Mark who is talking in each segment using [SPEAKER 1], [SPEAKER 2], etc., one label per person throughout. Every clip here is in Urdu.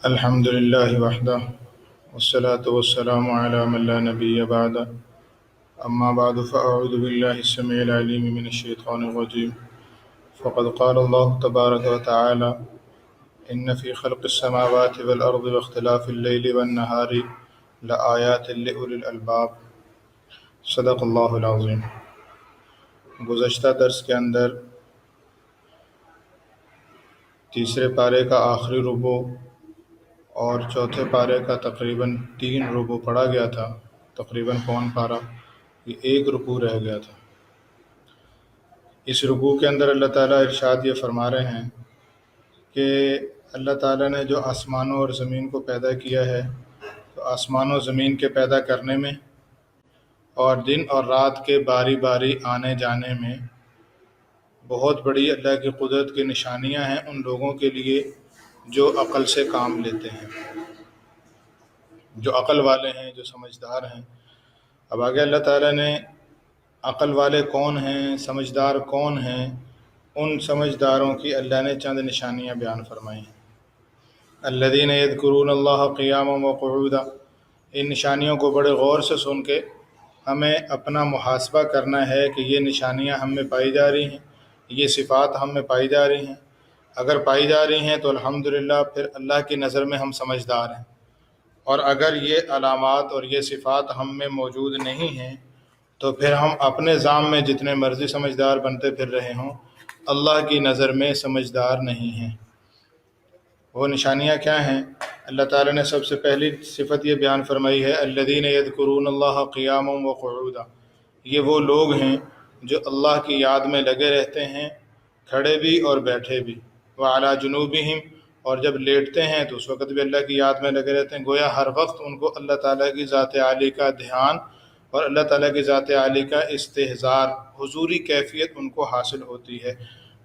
[SPEAKER 1] الحمد لله وحده والصلاة والسلام على من لا نبي بعده أما بعد فأعوذ بالله السميع العليم من الشيطان الرجيم فقد قال الله تبارك وتعالى إن في خلق السماوات والأرض واختلاف الليل والنهار لآيات لأولي الألباب صدق اللہ العظیم۔ گزشتہ درس کے اندر تیسرے پارے کا آخری ربع اور چوتھے پارے کا تقریباً 3 ربع پڑھا گیا تھا، تقریباً پون پارہ، یہ ایک رکوع رہ گیا تھا۔ اس رکوع کے اندر اللہ تعالیٰ ارشاد یہ فرما رہے ہیں کہ اللہ تعالیٰ نے جو آسمانوں اور زمین کو پیدا کیا ہے، تو آسمان و زمین کے پیدا کرنے میں اور دن اور رات کے باری باری آنے جانے میں بہت بڑی اللہ کی قدرت کی نشانیاں ہیں ان لوگوں کے لیے جو عقل سے کام لیتے ہیں، جو عقل والے ہیں، جو سمجھدار ہیں۔ اب آگے اللہ تعالیٰ نے عقل والے کون ہیں، سمجھدار کون ہیں، ان سمجھداروں کی اللہ نے چند نشانیاں بیان فرمائی ہیں۔ الذین یذکرون اللہ قیاما وقعودا، ان نشانیوں کو بڑے غور سے سن کے ہمیں اپنا محاسبہ کرنا ہے کہ یہ نشانیاں ہم میں پائی جا رہی ہیں، یہ صفات ہم میں پائی جا رہی ہیں۔ اگر پائی جا رہی ہیں تو الحمدللہ پھر اللہ کی نظر میں ہم سمجھدار ہیں، اور اگر یہ علامات اور یہ صفات ہم میں موجود نہیں ہیں تو پھر ہم اپنے ذام میں جتنے مرضی سمجھدار بنتے پھر رہے ہوں، اللہ کی نظر میں سمجھدار نہیں ہیں۔ وہ نشانیاں کیا ہیں؟ اللہ تعالیٰ نے سب سے پہلی صفت یہ بیان فرمائی ہے، الذین یذکرون اللہ قیاما وقعودا، یہ وہ لوگ ہیں جو اللہ کی یاد میں لگے رہتے ہیں، کھڑے بھی اور بیٹھے بھی، وعلی جنوبہم، اور جب لیٹتے ہیں تو اس وقت بھی اللہ کی یاد میں لگے رہتے ہیں۔ گویا ہر وقت ان کو اللہ تعالیٰ کی ذات عالی کا دھیان اور اللہ تعالیٰ کی ذات عالی کا استحضار، حضوری کیفیت ان کو حاصل ہوتی ہے۔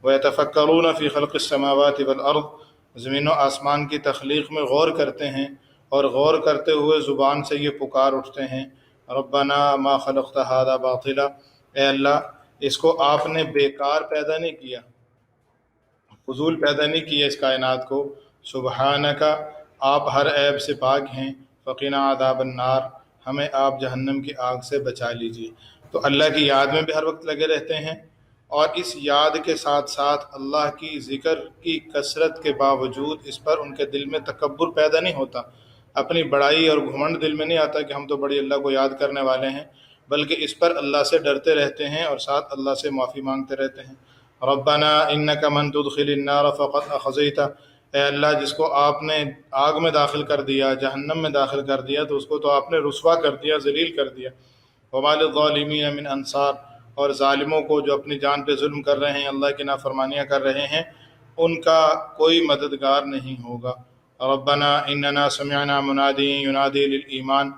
[SPEAKER 1] وَيَتَفَكَّرُونَ فِي خَلْقِ السَّمَاوَاتِ وَالْأَرْضِ، زمین و آسمان کی تخلیق میں غور کرتے ہیں، اور غور کرتے ہوئے زبان سے یہ پکار اٹھتے ہیں، ربنا ما خلقت هذا باطلا، اے اللہ اس کو آپ نے بیکار پیدا نہیں کیا، فضول پیدا نہیں کیا اس کائنات کو، سبحانک، آپ ہر عیب سے پاک ہیں، فقنا عذاب النار، ہمیں آپ جہنم کی آگ سے بچا لیجیے۔ تو اللہ کی یاد میں بھی ہر وقت لگے رہتے ہیں، اور اس یاد کے ساتھ ساتھ اللہ کی ذکر کی کثرت کے باوجود اس پر ان کے دل میں تکبر پیدا نہیں ہوتا، اپنی بڑائی اور گھمنڈ دل میں نہیں آتا کہ ہم تو بڑی اللہ کو یاد کرنے والے ہیں، بلکہ اس پر اللہ سے ڈرتے رہتے ہیں اور ساتھ اللہ سے معافی مانگتے رہتے ہیں۔ ربنا انک من تدخل النار فقد اخزیتہ، اے اللہ جس کو آپ نے آگ میں داخل کر دیا، جہنم میں داخل کر دیا، تو اس کو تو آپ نے رسوا کر دیا، ذلیل کر دیا۔ وما للظالمین من انصار، اور ظالموں کو جو اپنی جان پہ ظلم کر رہے ہیں، اللہ کی نافرمانیاں کر رہے ہیں، ان کا کوئی مددگار نہیں ہوگا۔ ربنا اننا سمعنا منادی ینادی للایمان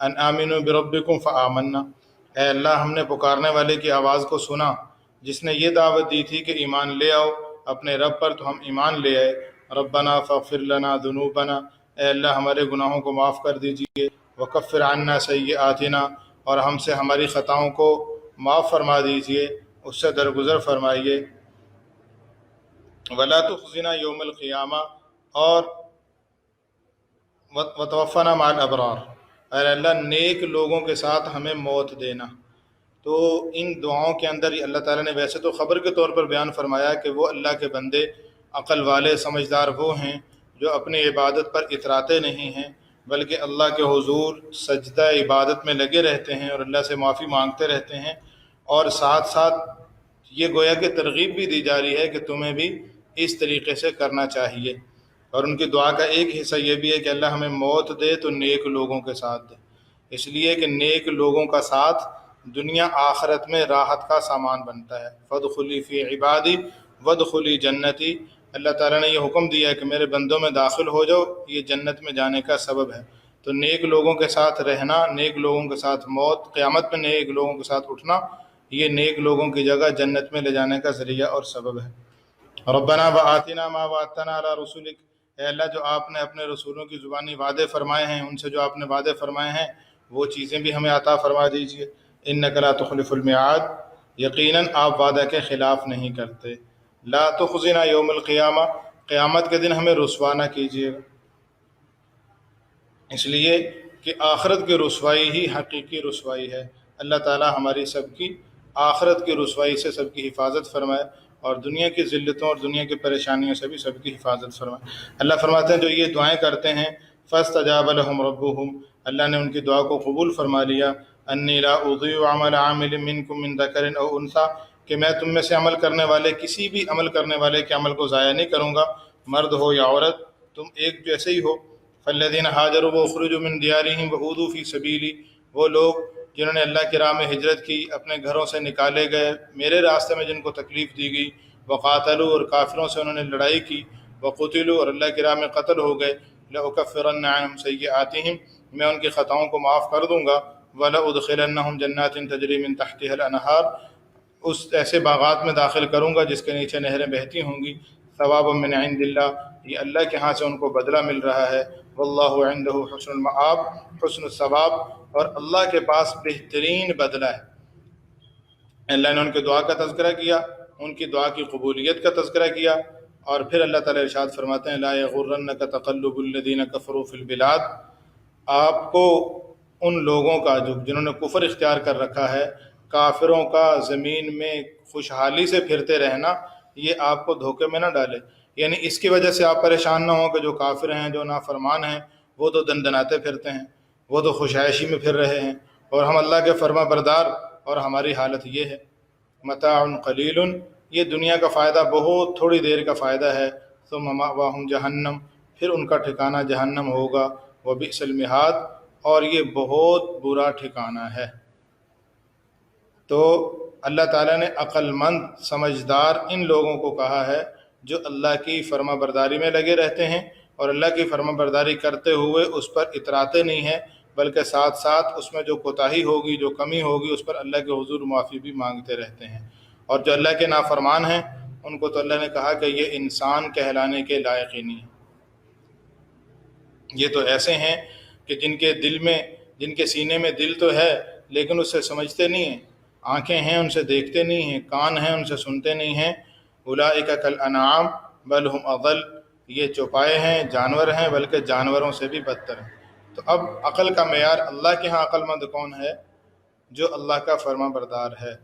[SPEAKER 1] ان آمنوا بربکم فآمنا، اے اللہ ہم نے پکارنے والے کی آواز کو سنا جس نے یہ دعوت دی تھی کہ ایمان لے آؤ اپنے رب پر، تو ہم ایمان لے آئے۔ ربنا فاغفر لنا ذنوبنا، اے اللہ ہمارے گناہوں کو معاف کر دیجئے، وکفر عنا سیئاتنا، اور ہم سے ہماری خطاؤں کو معاف فرما دیجئے، اس سے درگزر فرمائیے۔ ولا تخزنا یوم القیامہ، اور وتوفنا مع الابرار، اے اللہ نیک لوگوں کے ساتھ ہمیں موت دینا۔ تو ان دعاؤں کے اندر اللہ تعالیٰ نے ویسے تو خبر کے طور پر بیان فرمایا کہ وہ اللہ کے بندے عقل والے سمجھدار وہ ہیں جو اپنی عبادت پر اتراتے نہیں ہیں، بلکہ اللہ کے حضور سجدہ عبادت میں لگے رہتے ہیں اور اللہ سے معافی مانگتے رہتے ہیں، اور ساتھ ساتھ یہ گویا کہ ترغیب بھی دی جا رہی ہے کہ تمہیں بھی اس طریقے سے کرنا چاہیے۔ اور ان کی دعا کا ایک حصہ یہ بھی ہے کہ اللہ ہمیں موت دے تو نیک لوگوں کے ساتھ دے، اس لیے کہ نیک لوگوں کا ساتھ دنیا آخرت میں راحت کا سامان بنتا ہے۔ فادخلی فی عبادی وادخلی جنتی، اللہ تعالیٰ نے یہ حکم دیا ہے کہ میرے بندوں میں داخل ہو جاؤ، یہ جنت میں جانے کا سبب ہے۔ تو نیک لوگوں کے ساتھ رہنا، نیک لوگوں کے ساتھ موت، قیامت میں نیک لوگوں کے ساتھ اٹھنا، یہ نیک لوگوں کی جگہ جنت میں لے جانے کا ذریعہ اور سبب ہے۔ ربنا وآتنا ما وعدتنا علی رسولک، اے اللہ جو آپ نے اپنے رسولوں کی زبانی وعدے فرمائے ہیں، ان سے جو آپ نے وعدے فرمائے ہیں وہ چیزیں بھی ہمیں عطا فرما دیجیے۔ انک لا تخلف المیعاد، یقیناً آپ وعدہ کے خلاف نہیں کرتے۔ لا تخزنا یوم القیامہ، قیامت کے دن ہمیں رسوا نہ کیجیے گا۔ اس لیے کہ آخرت کی رسوائی ہی حقیقی رسوائی ہے۔ اللہ تعالی ہماری سب کی آخرت کی رسوائی سے سب کی حفاظت فرمائے، اور دنیا کی ذلتوں اور دنیا کی پریشانیوں سے بھی سب کی حفاظت فرمائے۔ اللہ فرماتے ہیں جو یہ دعائیں کرتے ہیں فاستجاب لهم ربهم، اللہ نے ان کی دعا کو قبول فرما لیا۔ انی لا اضیع عمل عامل منکم من ذکر او انثی، کہ میں تم میں سے عمل کرنے والے کسی بھی عمل کرنے والے کے عمل کو ضائع نہیں کروں گا، مرد ہو یا عورت، تم ایک جیسے ہی ہو۔ فالذین ہاجروا واخرجوا من دیارہم واوذوا فی سبیلی، وہ لوگ جنہوں نے اللہ کی راہ میں ہجرت کی، اپنے گھروں سے نکالے گئے میرے راستے میں، جن کو تکلیف دی گئی، وقاتلوا، اور کافروں سے انہوں نے لڑائی کی، وقتلوا، اور اللہ کی راہ میں قتل ہو گئے، لأکفرن عنہم سیئاتہم، میں ان کی خطاؤں کو معاف کر دوں گا، وَلَأُدْخِلَنَّهُمْ جَنَّاتٍ تَجْرِی مِن تَحْتِهَا الْأَنْہَارُ، اس ایسے باغات میں داخل کروں گا جس کے نیچے نہریں بہتی ہوں گی، ثوابا من عند اللہ، یہ اللہ کے ہاں سے ان کو بدلہ مل رہا ہے، واللہ عنده حسن المآب، حسن الثواب، اور اللہ کے پاس بہترین بدلہ ہے۔ اللہ نے ان کے دعا کا تذکرہ کیا، ان کی دعا کی قبولیت کا تذکرہ کیا، اور پھر اللہ تعالی ارشاد فرماتے ہیں لا یغرنک تقلب الذین کفروا فی البلاد، آپ کو ان لوگوں کا جنہوں نے کفر اختیار کر رکھا ہے، کافروں کا زمین میں خوشحالی سے پھرتے رہنا، یہ آپ کو دھوکے میں نہ ڈالے، یعنی اس کی وجہ سے آپ پریشان نہ ہوں کہ جو کافر ہیں، جو نافرمان ہیں، وہ تو دندناتے پھرتے ہیں، وہ تو خوش عیشی میں پھر رہے ہیں، اور ہم اللہ کے فرما بردار، اور ہماری حالت یہ ہے۔ متاع قلیل، یہ دنیا کا فائدہ بہت تھوڑی دیر کا فائدہ ہے، ثم مأواہم جہنم، پھر ان کا ٹھکانہ جہنم ہوگا، وبئس المہاد، اور یہ بہت برا ٹھکانہ ہے۔ تو اللہ تعالیٰ نے عقل مند سمجھدار ان لوگوں کو کہا ہے جو اللہ کی فرما برداری میں لگے رہتے ہیں، اور اللہ کی فرما برداری کرتے ہوئے اس پر اتراتے نہیں ہیں، بلکہ ساتھ ساتھ اس میں جو کوتاہی ہوگی، جو کمی ہوگی، اس پر اللہ کے حضور معافی بھی مانگتے رہتے ہیں۔ اور جو اللہ کے نافرمان ہیں ان کو تو اللہ نے کہا کہ یہ انسان کہلانے کے لائق ہی نہیں ہے، یہ تو ایسے ہیں کہ جن کے دل میں، جن کے سینے میں دل تو ہے لیکن اس سے سمجھتے نہیں ہیں، آنکھیں ہیں ان سے دیکھتے نہیں ہیں، کان ہیں ان سے سنتے نہیں ہیں۔ اولئک کالانعام بل ہم اضل، یہ چوپائے ہیں، جانور ہیں، بلکہ جانوروں سے بھی بدتر ہیں۔ تو اب عقل کا معیار اللہ کے ہاں عقل مند کون ہے؟ جو اللہ کا فرما بردار ہے،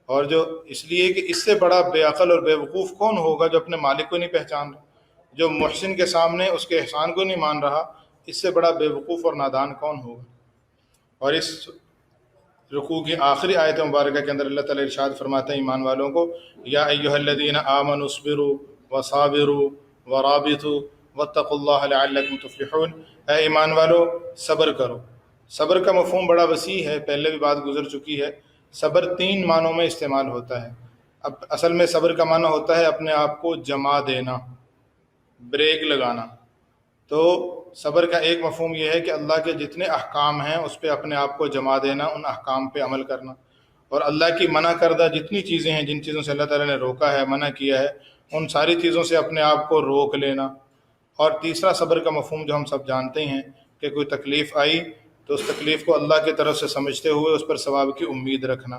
[SPEAKER 1] اور جو اس لیے کہ اس سے بڑا بے عقل اور بے وقوف کون ہوگا جو اپنے مالک کو نہیں پہچان رہا، جو محسن کے سامنے اس کے احسان کو نہیں مان رہا، اس سے بڑا بے وقوف اور نادان کون ہوگا۔ اور اس رکوع کی آخری آیت مبارکہ کے اندر اللہ تعالیٰ ارشاد فرماتے ہیں ایمان والوں کو، یا ایھا الذین آمنوا اصبروا وصابروا ورابطوا واتقوا اللہ لعلکم تفلحون، اے ایمان والو صبر کرو۔ صبر کا مفہوم بڑا وسیع ہے، پہلے بھی بات گزر چکی ہے۔ صبر 3 معنوں میں استعمال ہوتا ہے۔ اب اصل میں صبر کا معنی ہوتا ہے اپنے آپ کو جما دینا، بریک لگانا۔ تو صبر کا ایک مفہوم یہ ہے کہ اللہ کے جتنے احکام ہیں اس پہ اپنے آپ کو جما دینا، ان احکام پہ عمل کرنا، اور اللہ کی منع کردہ جتنی چیزیں ہیں، جن چیزوں سے اللہ تعالیٰ نے روکا ہے، منع کیا ہے، ان ساری چیزوں سے اپنے آپ کو روک لینا۔ اور تیسرا صبر کا مفہوم جو ہم سب جانتے ہیں کہ کوئی تکلیف آئی تو اس تکلیف کو اللہ کی طرف سے سمجھتے ہوئے اس پر ثواب کی امید رکھنا،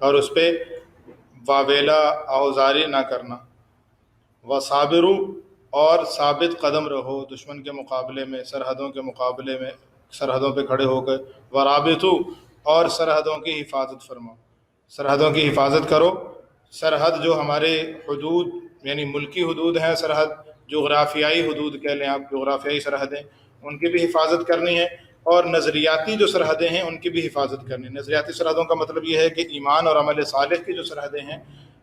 [SPEAKER 1] اور اس پہ واویلا آوزاری نہ کرنا۔ وصابروا، اور ثابت قدم رہو دشمن کے مقابلے میں، سرحدوں کے مقابلے میں، سرحدوں پہ کھڑے ہو کر۔ ورابطوا، اور سرحدوں کی حفاظت فرماؤ، سرحدوں کی حفاظت کرو۔ سرحد جو ہمارے حدود یعنی ملکی حدود ہیں، سرحد جغرافیائی حدود کہہ لیں آپ، جغرافیائی سرحدیں، ان کی بھی حفاظت کرنی ہے، اور نظریاتی جو سرحدیں ہیں ان کی بھی حفاظت کرنی ہے۔ نظریاتی سرحدوں کا مطلب یہ ہے کہ ایمان اور عمل صالح کی جو سرحدیں ہیں،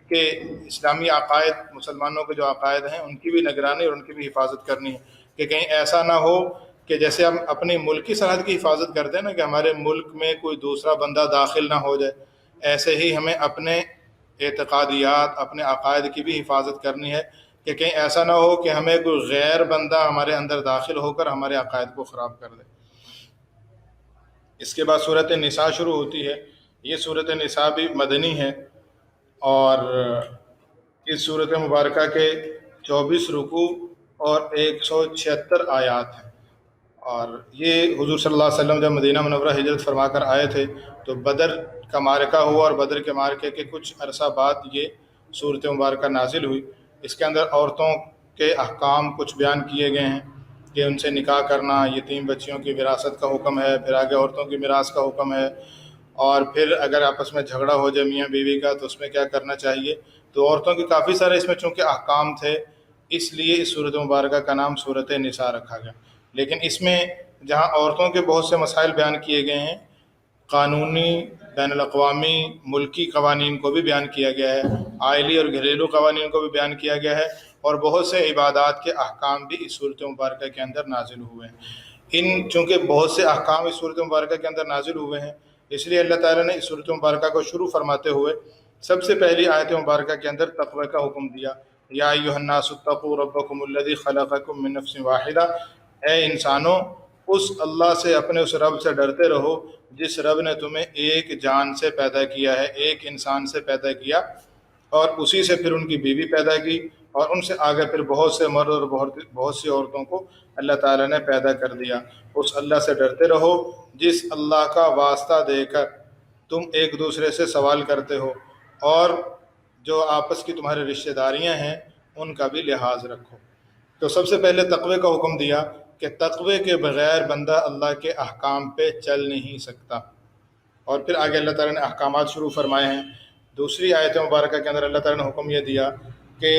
[SPEAKER 1] کہ اسلامی عقائد، مسلمانوں کے جو عقائد ہیں ان کی بھی نگرانی اور ان کی بھی حفاظت کرنی ہے، کہ کہیں ایسا نہ ہو کہ جیسے ہم اپنی ملکی سرحد کی حفاظت کرتے ہیں نا، کہ ہمارے ملک میں کوئی دوسرا بندہ داخل نہ ہو جائے، ایسے ہی ہمیں اپنے اعتقادیات، اپنے عقائد کی بھی حفاظت کرنی ہے، کہ کہیں ایسا نہ ہو کہ ہمیں کوئی غیر بندہ ہمارے اندر داخل ہو کر ہمارے عقائد کو خراب کر دے۔ اس کے بعد صورت نساء شروع ہوتی ہے۔ یہ صورت نساء بھی مدنی ہے، اور اس صورت مبارکہ کے 24 رکوع اور 176 آیات ہیں۔ اور یہ حضور صلی اللہ علیہ وسلم جب مدینہ منورہ ہجرت فرما کر آئے تھے تو بدر کا معرکہ ہوا، اور بدر کے معرکے کے کچھ عرصہ بعد یہ صورت مبارکہ نازل ہوئی۔ اس کے اندر عورتوں کے احکام کچھ بیان کیے گئے ہیں، کہ ان سے نکاح کرنا، یتیم بچیوں کی وراثت کا حکم ہے، پھر آگے عورتوں کی میراث کا حکم ہے، اور پھر اگر آپس میں جھگڑا ہو جائے میاں بیوی کا تو اس میں کیا کرنا چاہیے۔ تو عورتوں کے کافی سارے اس میں چونکہ احکام تھے، اس لیے اس صورت مبارکہ کا نام صورت نساء رکھا گیا۔ لیکن اس میں جہاں عورتوں کے بہت سے مسائل بیان کیے گئے ہیں، قانونی، بین الاقوامی، ملکی قوانین کو بھی بیان کیا گیا ہے، آئلی اور گھریلو قوانین کو بھی بیان کیا گیا ہے، اور بہت سے عبادات کے احکام بھی اس صورت مبارکہ کے اندر نازل ہوئے ہیں۔ چونکہ بہت سے احکام اس صورت مبارکہ کے اندر نازل ہوئے ہیں، اس لیے اللہ تعالیٰ نے اس صورت مبارکہ کو شروع فرماتے ہوئے سب سے پہلی آیت مبارکہ کے اندر تقوی کا حکم دیا۔ یا ایھا الناس اتقوا ربکم الذی خلقکم من نفس واحدہ، اے انسانوں اس اللہ سے، اپنے اس رب سے ڈرتے رہو جس رب نے تمہیں ایک جان سے پیدا کیا ہے، ایک انسان سے پیدا کیا، اور اسی سے پھر ان کی بیوی پیدا کی، اور ان سے آگے پھر بہت سے مرد اور بہت سی عورتوں کو اللہ تعالیٰ نے پیدا کر دیا۔ اس اللہ سے ڈرتے رہو جس اللہ کا واسطہ دے کر تم ایک دوسرے سے سوال کرتے ہو، اور جو آپس کی تمہاری رشتہ داریاں ہیں ان کا بھی لحاظ رکھو۔ تو سب سے پہلے تقوی کا حکم دیا کہ تقوی کے بغیر بندہ اللہ کے احکام پہ چل نہیں سکتا، اور پھر آگے اللہ تعالیٰ نے احکامات شروع فرمائے ہیں۔ دوسری آیت مبارکہ کے اندر اللہ تعالیٰ نے حکم یہ دیا کہ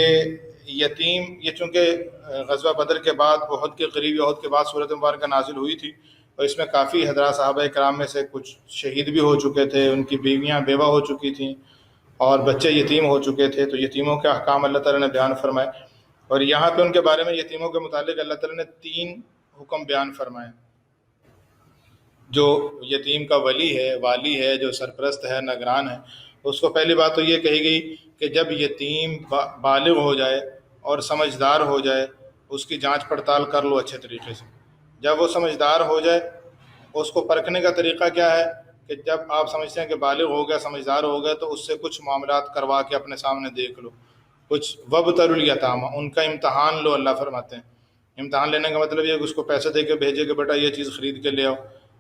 [SPEAKER 1] یتیم، یہ چونکہ غزوہ بدر کے بعد، احد کے قریب، احد کے بعد صورت مبارکہ نازل ہوئی تھی، اور اس میں کافی حضرات صحابہ کرام میں سے کچھ شہید بھی ہو چکے تھے، ان کی بیویاں بیوہ ہو چکی تھیں، اور بچے یتیم ہو چکے تھے، تو یتیموں کے احکام اللہ تعالیٰ نے بیان فرمائے۔ اور یہاں پہ ان کے بارے میں، یتیموں کے متعلق اللہ تعالیٰ نے 3 حکم بیان فرمائے۔ جو یتیم کا ولی ہے، والی ہے، جو سرپرست ہے، نگران ہے، اس کو پہلی بات تو یہ کہی گئی کہ جب یتیم بالغ ہو جائے اور سمجھدار ہو جائے، اس کی جانچ پڑتال کر لو اچھے طریقے سے۔ جب وہ سمجھدار ہو جائے، اس کو پرکھنے کا طریقہ کیا ہے کہ جب آپ سمجھتے ہیں کہ بالغ ہو گیا، سمجھدار ہو گیا، تو اس سے کچھ معاملات کروا کے اپنے سامنے دیکھ لو، کچھ وابتلوا الیتامی، ان کا امتحان لو۔ اللہ فرماتے ہیں امتحان لینے کا مطلب یہ ہے کہ اس کو پیسے دے کے بھیجے کہ بیٹا یہ چیز خرید کے لے آؤ،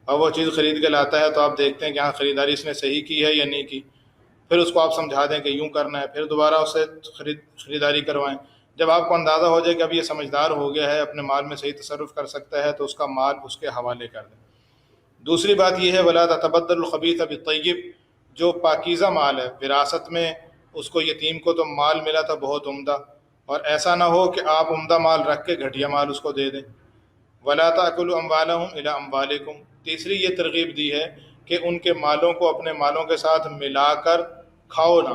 [SPEAKER 1] اور وہ چیز خرید کے لاتا ہے تو آپ دیکھتے ہیں کہ ہاں خریداری اس نے صحیح کی ہے یا نہیں کی، پھر اس کو آپ سمجھا دیں کہ یوں کرنا ہے، پھر دوبارہ اسے خریداری کروائیں۔ جب آپ کو اندازہ ہو جائے کہ اب یہ سمجھدار ہو گیا ہے، اپنے مال میں صحیح تصرف کر سکتا ہے، تو اس کا مال اس کے حوالے کر دیں۔ دوسری بات یہ ہے وَلَا تَتَبَدَّلُوا الْخَبِيثَ بِالطَّيِّبِ، جو پاکیزہ مال ہے، وراثت میں اس کو، یتیم کو تو مال ملا تھا بہت عمدہ، اور ایسا نہ ہو کہ آپ عمدہ مال رکھ کے گھٹیا مال اس کو دے دیں۔ وَلَا تَأْكُلُوا أَمْوَالَهُمْ إِلَىٰ أَمْوَالِكُمْ، تیسری یہ ترغیب دی ہے کہ ان کے مالوں کو اپنے مالوں کے ساتھ ملا کر کھاؤ نہ۔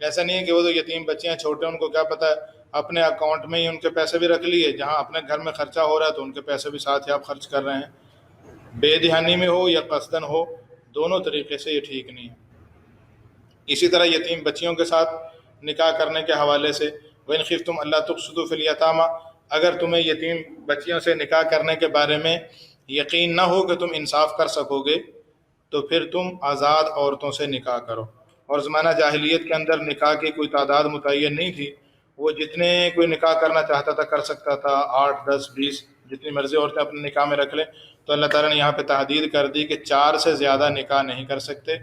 [SPEAKER 1] ایسا نہیں ہے کہ وہ تو یتیم بچے ہیں چھوٹے، ان کو کیا پتہ ہے، اپنے اکاؤنٹ میں ہی ان کے پیسے بھی رکھ لیے، جہاں اپنے گھر میں خرچہ ہو رہا ہے تو ان کے پیسے بھی ساتھ ہی آپ خرچ کر رہے ہیں۔ بے دہانی میں ہو یا قصدن ہو، دونوں طریقے سے یہ ٹھیک نہیں ہے۔ اسی طرح یتیم بچیوں کے ساتھ نکاح کرنے کے حوالے سے وَإِنْ خِفْتُمْ أَلَّا تُقْسِطُوا فِي الْيَتَامَىٰ، اگر تمہیں یتیم بچیوں سے نکاح کرنے کے بارے میں یقین نہ ہو کہ تم انصاف کر سکو گے، تو پھر تم آزاد عورتوں سے نکاح کرو۔ اور زمانہ جاہلیت کے اندر نکاح کی کوئی تعداد متعین نہیں تھی، وہ جتنے کوئی نکاح کرنا چاہتا تھا کر سکتا تھا، 8 10 20 جتنی مرضی عورتیں اپنے نکاح میں رکھ لیں۔ تو اللہ تعالیٰ نے یہاں پہ تحدید کر دی کہ 4 سے زیادہ نکاح نہیں کر سکتے،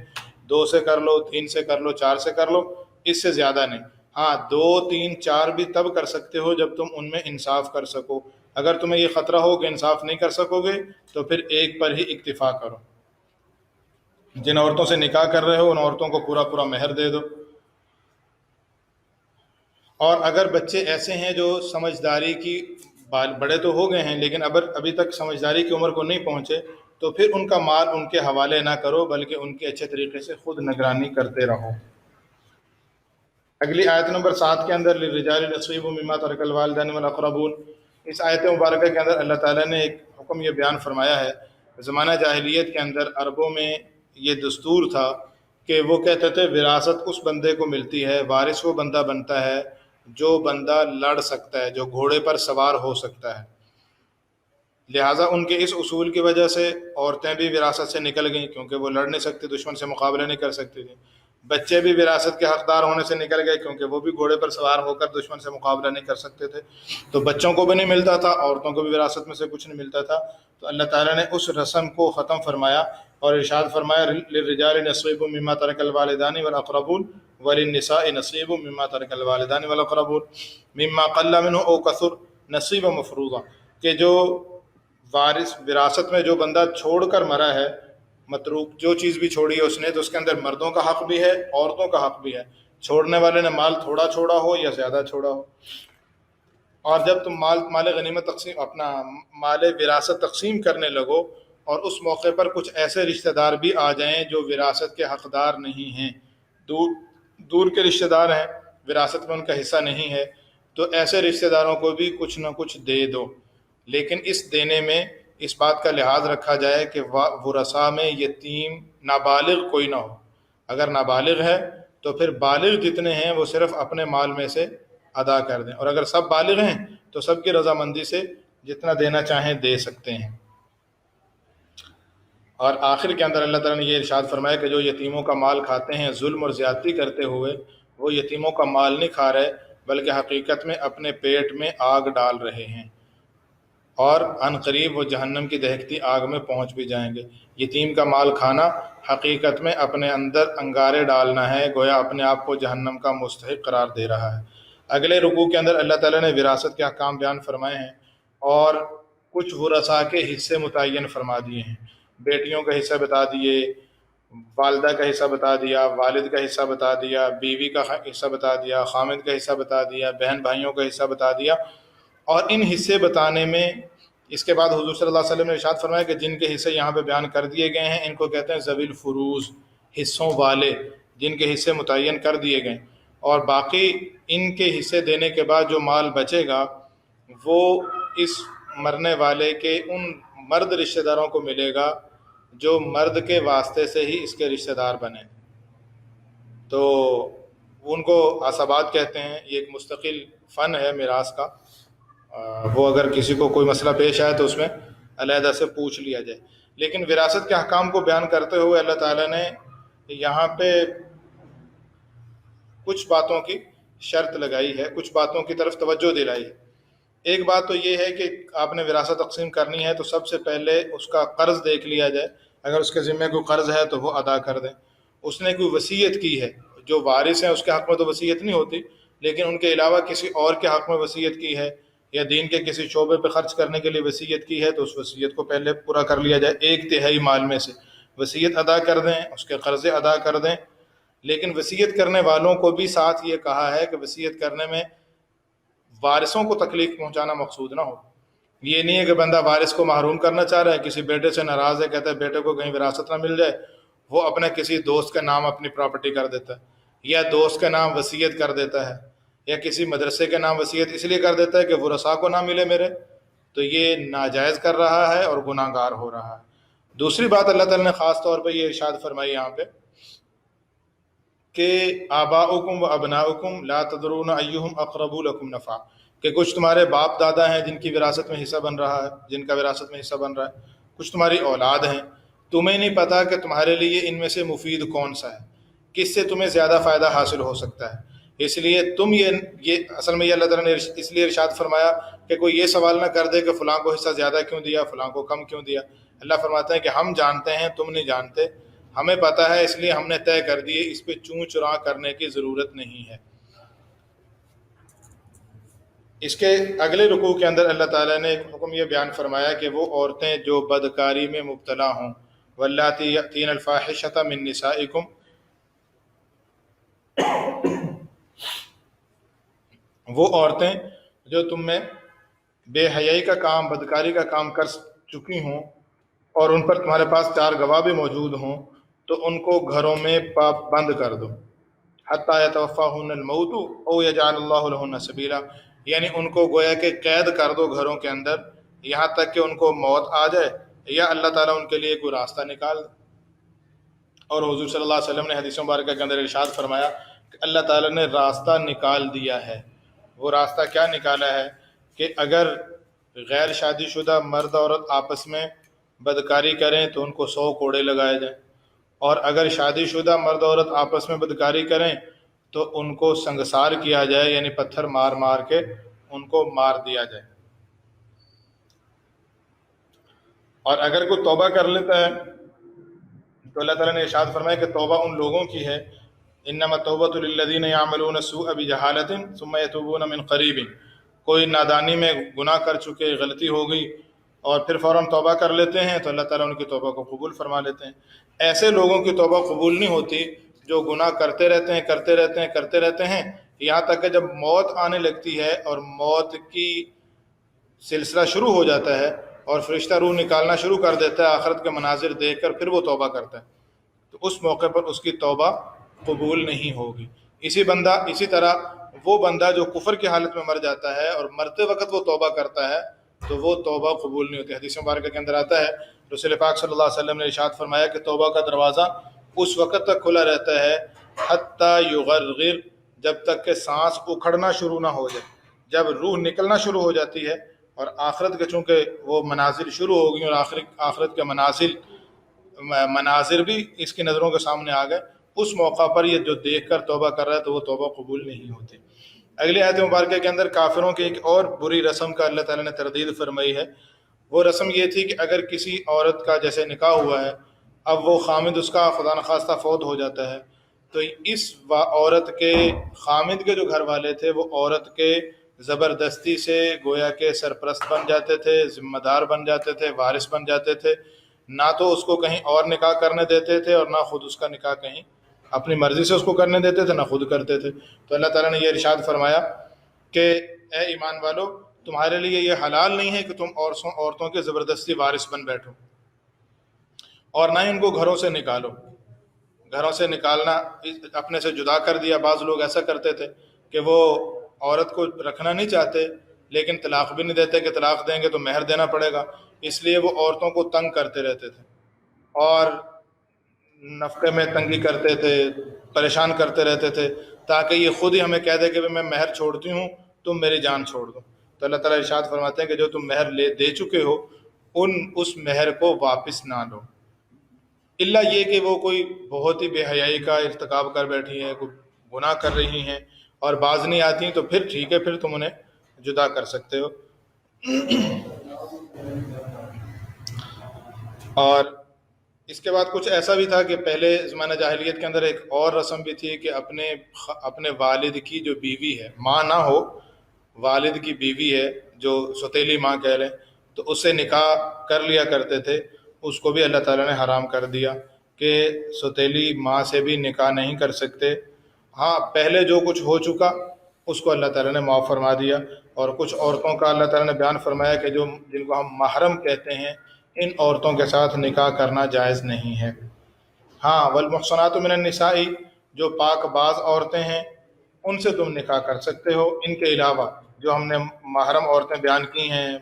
[SPEAKER 1] 2 سے کر لو، 3 سے کر لو، 4 سے کر لو، اس سے زیادہ نہیں۔ ہاں 2 3 4 بھی تب کر سکتے ہو جب تم ان میں انصاف کر سکو۔ اگر تمہیں یہ خطرہ ہو کہ انصاف نہیں کر سکو گے تو پھر ایک پر ہی اکتفا کرو۔ جن عورتوں سے نکاح کر رہے ہو ان عورتوں کو پورا پورا مہر دے دو۔ اور اگر بچے ایسے ہیں جو سمجھداری کی، بڑے تو ہو گئے ہیں لیکن ابھی تک سمجھداری کی عمر کو نہیں پہنچے، تو پھر ان کا مال ان کے حوالے نہ کرو، بلکہ ان کے اچھے طریقے سے خود نگرانی کرتے رہو۔ اگلی آیت نمبر 7 کے اندر للرجال نصیب مما ترک الوالدان والاقربون، اس آیت مبارکہ کے اندر اللہ تعالیٰ نے ایک حکم یہ بیان فرمایا ہے۔ زمانہ جاہلیت کے اندر عربوں میں یہ دستور تھا کہ وہ کہتے تھے وراثت اس بندے کو ملتی ہے، وارث وہ بندہ بنتا ہے جو بندہ لڑ سکتا ہے، جو گھوڑے پر سوار ہو سکتا ہے۔ لہٰذا ان کے اس اصول کی وجہ سے عورتیں بھی وراثت سے نکل گئیں، کیونکہ وہ لڑ نہیں سکتی، دشمن سے مقابلہ نہیں کر سکتی تھی۔ بچے بھی وراثت کے حقدار ہونے سے نکل گئے، کیونکہ وہ بھی گھوڑے پر سوار ہو کر دشمن سے مقابلہ نہیں کر سکتے تھے۔ تو بچوں کو بھی نہیں ملتا تھا، عورتوں کو بھی وراثت میں سے کچھ نہیں ملتا تھا۔ تو اللہ تعالیٰ نے اس رسم کو ختم فرمایا اور ارشاد فرمایا للرجال نصیب مما ترک الوالدان والاقربون وللنساء نصیب مما ترک الوالدان والاقربون مما قل منه او کثر نصیبا مفروضا۔ کہ جو وارث وراثت میں جو بندہ چھوڑ کر مرا ہے، متروک جو چیز بھی چھوڑی ہے اس نے، تو اس کے اندر مردوں کا حق بھی ہے، عورتوں کا حق بھی ہے، چھوڑنے والے نے مال تھوڑا چھوڑا ہو یا زیادہ چھوڑا ہو۔ اور جب تم مال غنیمت تقسیم، اپنا مال وراثت تقسیم کرنے لگو، اور اس موقع پر کچھ ایسے رشتہ دار بھی آ جائیں جو وراثت کے حقدار نہیں ہیں، دور دور کے رشتہ دار ہیں، وراثت میں ان کا حصہ نہیں ہے، تو ایسے رشتہ داروں کو بھی کچھ نہ کچھ دے دو، لیکن اس دینے میں اس بات کا لحاظ رکھا جائے کہ ورثاء میں یتیم نابالغ کوئی نہ ہو۔ اگر نابالغ ہے تو پھر بالغ جتنے ہیں وہ صرف اپنے مال میں سے ادا کر دیں، اور اگر سب بالغ ہیں تو سب کی رضامندی سے جتنا دینا چاہیں دے سکتے ہیں۔ اور آخر کے اندر اللہ تعالیٰ نے یہ ارشاد فرمایا کہ جو یتیموں کا مال کھاتے ہیں ظلم اور زیادتی کرتے ہوئے، وہ یتیموں کا مال نہیں کھا رہے بلکہ حقیقت میں اپنے پیٹ میں آگ ڈال رہے ہیں، اور عن قریب وہ جہنم کی دہکتی آگ میں پہنچ بھی جائیں گے۔ یتیم کا مال کھانا حقیقت میں اپنے اندر انگارے ڈالنا ہے، گویا اپنے آپ کو جہنم کا مستحق قرار دے رہا ہے۔ اگلے رکوع کے اندر اللہ تعالیٰ نے وراثت کے احکام بیان فرمائے ہیں، اور کچھ ورثاء کے حصے متعین فرما دیے ہیں۔ بیٹیوں کا حصہ بتا دیے، والدہ کا حصہ بتا دیا، والد کا حصہ بتا دیا، بیوی کا حصہ بتا دیا، خامد کا حصہ بتا دیا، بہن بھائیوں کا حصہ بتا دیا۔ اور ان حصے بتانے میں اس کے بعد حضور صلی اللہ علیہ وسلم نے ارشاد فرمایا کہ جن کے حصے یہاں پہ بیان کر دیے گئے ہیں ان کو کہتے ہیں ذوی الفروز، حصوں والے، جن کے حصے متعین کر دیے گئے، اور باقی ان کے حصے دینے کے بعد جو مال بچے گا وہ اس مرنے والے کے ان مرد رشتہ داروں کو ملے گا جو مرد کے واسطے سے ہی اس کے رشتہ دار بنے، تو ان کو عصبات کہتے ہیں۔ یہ ایک مستقل فن ہے میراث کا، وہ اگر کسی کو کوئی مسئلہ پیش آئے تو اس میں علیحدہ سے پوچھ لیا جائے۔ لیکن وراثت کے احکام کو بیان کرتے ہوئے اللہ تعالیٰ نے یہاں پہ کچھ باتوں کی شرط لگائی ہے، کچھ باتوں کی طرف توجہ دلائی ہے۔ ایک بات تو یہ ہے کہ آپ نے وراثت تقسیم کرنی ہے تو سب سے پہلے اس کا قرض دیکھ لیا جائے، اگر اس کے ذمہ کوئی قرض ہے تو وہ ادا کر دیں۔ اس نے کوئی وصیت کی ہے، جو وارث ہیں اس کے حق میں تو وصیت نہیں ہوتی، لیکن ان کے علاوہ کسی اور کے حق میں وصیت کی ہے یا دین کے کسی شعبے پہ خرچ کرنے کے لیے وصیت کی ہے، تو اس وصیت کو پہلے پورا کر لیا جائے۔ 1/3 مال میں سے وصیت ادا کر دیں، اس کے قرضے ادا کر دیں۔ لیکن وصیت کرنے والوں کو بھی ساتھ یہ کہا ہے کہ وصیت کرنے میں وارثوں کو تکلیف پہنچانا مقصود نہ ہو۔ یہ نہیں ہے کہ بندہ وارث کو محروم کرنا چاہ رہا ہے، کسی بیٹے سے ناراض ہے، کہتا ہے بیٹے کو کہیں وراثت نہ مل جائے، وہ اپنے کسی دوست کے نام اپنی پراپرٹی کر دیتا ہے، یا دوست کے نام وصیت کر دیتا ہے، یا کسی مدرسے کے نام وصیت اس لیے کر دیتا ہے کہ ورثاء کو نہ ملے میرے، تو یہ ناجائز کر رہا ہے اور گناہ گار ہو رہا ہے۔ دوسری بات اللہ تعالیٰ نے خاص طور پہ یہ ارشاد فرمائی یہاں پہ کہ آباؤکم و ابناؤکم لا تدرون ایہم اقرب لکم نفعا، کہ کچھ تمہارے باپ دادا ہیں جن کی وراثت میں حصہ بن رہا ہے، جن کا وراثت میں حصہ بن رہا ہے، کچھ تمہاری اولاد ہیں، تمہیں نہیں پتا کہ تمہارے لیے ان میں سے مفید کون سا ہے، کس سے تمہیں زیادہ فائدہ حاصل ہو سکتا ہے۔ اس لیے تم یہ اصل میں یہ اللہ تعالیٰ نے اس لیے ارشاد فرمایا کہ کوئی یہ سوال نہ کر دے کہ فلاں کو حصہ زیادہ کیوں دیا، فلاں کو کم کیوں دیا۔ اللہ فرماتا ہے کہ ہم جانتے ہیں، تم نہیں جانتے، ہمیں پتہ ہے، اس لیے ہم نے طے کر دیے، اس پہ چوں چراں کرنے کی ضرورت نہیں ہے۔ اس کے اگلے رکوع کے اندر اللہ تعالیٰ نے ایک حکم یہ بیان فرمایا کہ وہ عورتیں جو بدکاری میں مبتلا ہوں، واللاتی یأتین الفاحشۃ من نسائکم، وہ عورتیں جو تم میں بے حیائی کا کام، بدکاری کا کام کر چکی ہوں، اور ان پر تمہارے پاس 4 گواہ بھی موجود ہوں، تو ان کو گھروں میں بند کر دو، حتی یتوفاہن الموت او یجعل اللہ لہن سبیلا، یعنی ان کو گویا کہ قید کر دو گھروں کے اندر یہاں تک کہ ان کو موت آ جائے یا اللہ تعالیٰ ان کے لیے کوئی راستہ نکال دے۔ اور حضور صلی اللہ علیہ وسلم نے حدیث مبارکہ کے اندر ارشاد فرمایا کہ اللہ تعالیٰ نے راستہ نکال دیا ہے۔ وہ راستہ کیا نکالا ہے کہ اگر غیر شادی شدہ مرد عورت آپس میں بدکاری کریں تو ان کو 100 کوڑے لگائے جائیں، اور اگر شادی شدہ مرد عورت آپس میں بدکاری کریں تو ان کو سنگسار کیا جائے، یعنی پتھر مار مار کے ان کو مار دیا جائے۔ اور اگر کوئی توبہ کر لیتا ہے تو اللہ تعالیٰ نے ارشاد فرمایا کہ توبہ ان لوگوں کی ہے، انما التوبۃ للذین یعملون السوء بجہالۃ ثم یتوبون من قریب، کوئی نادانی میں گناہ کر چکے، غلطی ہو گئی اور پھر فوراً توبہ کر لیتے ہیں تو اللہ تعالیٰ ان کی توبہ کو قبول فرما لیتے ہیں۔ ایسے لوگوں کی توبہ قبول نہیں ہوتی جو گناہ کرتے رہتے ہیں کرتے رہتے ہیں یہاں تک کہ جب موت آنے لگتی ہے اور موت کی سلسلہ شروع ہو جاتا ہے اور فرشتہ روح نکالنا شروع کر دیتا ہے آخرت کے مناظر دیکھ کر، پھر وہ توبہ کرتا ہے تو اس موقع پر اس کی توبہ قبول نہیں ہوگی۔ اسی طرح وہ بندہ جو کفر کی حالت میں مر جاتا ہے اور مرتے وقت وہ توبہ کرتا ہے تو وہ توبہ قبول نہیں ہوتی۔ حدیث مبارکہ کے اندر آتا ہے، رسول پاک صلی اللہ علیہ وسلم نے ارشاد فرمایا کہ توبہ کا دروازہ اس وقت تک کھلا رہتا ہے حتی یغرغر، جب تک کہ سانس اکھڑنا شروع نہ ہو جائے۔ جب روح نکلنا شروع ہو جاتی ہے اور آخرت کے چونکہ وہ منازل شروع ہو گئی اور آخرت کے مناظر بھی اس کی نظروں کے سامنے آ گئے، اس موقع پر یہ جو دیکھ کر توبہ کر رہا ہے تو وہ توبہ قبول نہیں ہوتی۔ اگلی آیت مبارکہ کے اندر کافروں کی ایک اور بری رسم کا اللہ تعالیٰ نے تردید فرمائی ہے۔ وہ رسم یہ تھی کہ اگر کسی عورت کا جیسے نکاح ہوا ہے، اب وہ خامد اس کا خدا نخواستہ فوت ہو جاتا ہے تو اس عورت کے خامد کے جو گھر والے تھے وہ عورت کے زبردستی سے گویا کہ سرپرست بن جاتے تھے، ذمہ دار بن جاتے تھے، وارث بن جاتے تھے، نہ تو اس کو کہیں اور نکاح کرنے دیتے تھے اور نہ خود اس کا نکاح کہیں اپنی مرضی سے اس کو کرنے دیتے تھے، نہ خود کرتے تھے۔ تو اللہ تعالیٰ نے یہ ارشاد فرمایا کہ اے ایمان والو، تمہارے لیے یہ حلال نہیں ہے کہ تم عورتوں کے زبردستی وارث بن بیٹھو اور نہ ہی ان کو گھروں سے نکالو۔ گھروں سے نکالنا اپنے سے جدا کر دیا۔ بعض لوگ ایسا کرتے تھے کہ وہ عورت کو رکھنا نہیں چاہتے لیکن طلاق بھی نہیں دیتے کہ طلاق دیں گے تو مہر دینا پڑے گا، اس لیے وہ عورتوں کو تنگ کرتے رہتے تھے اور نفقے میں تنگی کرتے تھے، پریشان کرتے رہتے تھے تاکہ یہ خود ہی ہمیں کہہ دے کہ میں مہر چھوڑتی ہوں، تم میری جان چھوڑ دو۔ تو اللہ تعالیٰ ارشاد فرماتے ہیں کہ جو تم مہر دے چکے ہو اس مہر کو واپس نہ لو، الا یہ کہ وہ کوئی بہت ہی بے حیائی کا ارتکاب کر بیٹھی ہیں، کوئی گناہ کر رہی ہیں اور باز نہیں آتی ہیں تو پھر ٹھیک ہے، پھر تم انہیں جدا کر سکتے ہو۔ اور اس کے بعد کچھ ایسا بھی تھا کہ پہلے زمانہ جاہلیت کے اندر ایک اور رسم بھی تھی کہ اپنے والد کی جو بیوی ہے، ماں نہ ہو، والد کی بیوی ہے جو سوتیلی ماں کہہ لیں، تو اس سے نکاح کر لیا کرتے تھے۔ اس کو بھی اللہ تعالیٰ نے حرام کر دیا کہ سوتیلی ماں سے بھی نکاح نہیں کر سکتے۔ ہاں، پہلے جو کچھ ہو چکا اس کو اللہ تعالیٰ نے معاف فرما دیا، اور کچھ عورتوں کا اللہ تعالیٰ نے بیان فرمایا کہ جن کو ہم محرم کہتے ہیں، ان عورتوں کے ساتھ نکاح کرنا جائز نہیں ہے۔ ہاں، والمحصنات من النساء، جو پاک باز عورتیں ہیں ان سے تم نکاح کر سکتے ہو۔ ان کے علاوہ جو ہم نے محرم عورتیں بیان کی ہیں،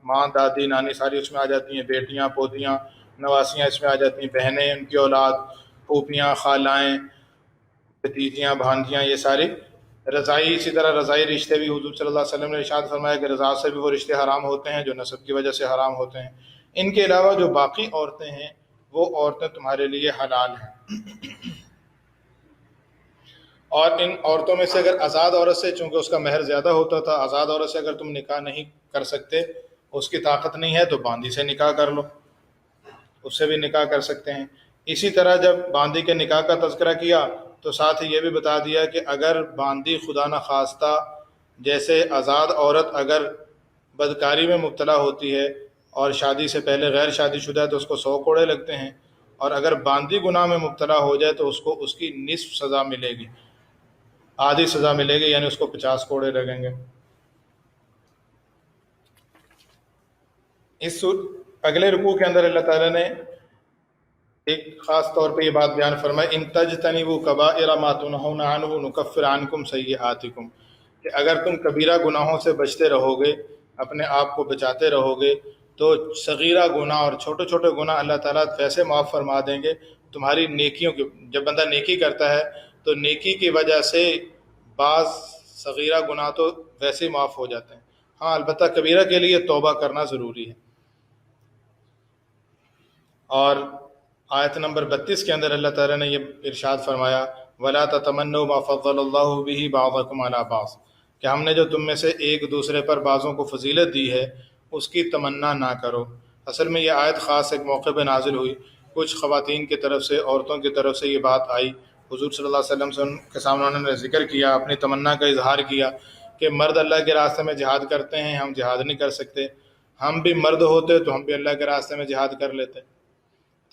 [SPEAKER 1] ماں، دادی، نانی، ساری اس میں آ جاتی ہیں، بیٹیاں، پوتیاں، نواسیاں اس میں آ جاتی ہیں، بہنیں، ان کی اولاد، پھوپھیاں، خالائیں، بھتیجیاں، بھانجیاں، یہ ساری رضائی۔ اسی طرح رضائی رشتے بھی حضور صلی اللہ علیہ وسلم نے ارشاد فرمایا کہ رضاع سے بھی وہ رشتے حرام ہوتے ہیں جو نسب کی وجہ سے حرام ہوتے ہیں۔ ان کے علاوہ جو باقی عورتیں ہیں وہ عورتیں تمہارے لیے حلال ہیں۔ اور ان عورتوں میں سے اگر آزاد عورت سے، چونکہ اس کا مہر زیادہ ہوتا تھا، آزاد عورت سے اگر تم نکاح نہیں کر سکتے، اس کی طاقت نہیں ہے، تو باندی سے نکاح کر لو، اس سے بھی نکاح کر سکتے ہیں۔ اسی طرح جب باندی کے نکاح کا تذکرہ کیا تو ساتھ ہی یہ بھی بتا دیا کہ اگر باندی خدا نخواستہ جیسے آزاد عورت اگر بدکاری میں مبتلا ہوتی ہے اور شادی سے پہلے غیر شادی شدہ ہے تو اس کو 100 کوڑے لگتے ہیں، اور اگر باندی گناہ میں مبتلا ہو جائے تو اس کو اس کی نصف سزا ملے گی، آدھی سزا ملے گی، یعنی اس کو 50 کوڑے لگیں گے۔ اس اگلے رکوع کے اندر اللہ تعالیٰ نے ایک خاص طور پہ یہ بات بیان فرمائی، ان تجتنبوا کبائر ما تنہون عنہ نکفر عنکم سیئاتکم، کہ اگر تم کبیرہ گناہوں سے بچتے رہو گے، اپنے آپ کو بچاتے رہو گے، تو صغیرہ گناہ اور چھوٹے چھوٹے گناہ اللہ تعالیٰ ویسے معاف فرما دیں گے تمہاری نیکیوں کی۔ جب بندہ نیکی کرتا ہے تو نیکی کی وجہ سے بعض صغیرہ گناہ تو ویسے ہی معاف ہو جاتے ہیں، ہاں البتہ کبیرہ کے لیے توبہ کرنا ضروری ہے۔ اور آیت نمبر 32 کے اندر اللہ تعالیٰ نے یہ ارشاد فرمایا، وَلَا تَتَمَنَّوْا مَا فَضَّلَ اللَّهُ بِهِ بَعْضَكُمْ عَلَىٰ بَعْضٍ، کہ ہم نے جو تم میں سے ایک دوسرے پر بعضوں کو فضیلت دی ہے اس کی تمنا نہ کرو۔ اصل میں یہ آیت خاص ایک موقع پہ نازل ہوئی، کچھ خواتین کی طرف سے، عورتوں کی طرف سے یہ بات آئی، حضور صلی اللہ علیہ وسلم سے ان کے سامنے انہوں نے ذکر کیا، اپنی تمنا کا اظہار کیا کہ مرد اللہ کے راستے میں جہاد کرتے ہیں، ہم جہاد نہیں کر سکتے، ہم بھی مرد ہوتے تو ہم بھی اللہ کے راستے میں جہاد کر لیتے۔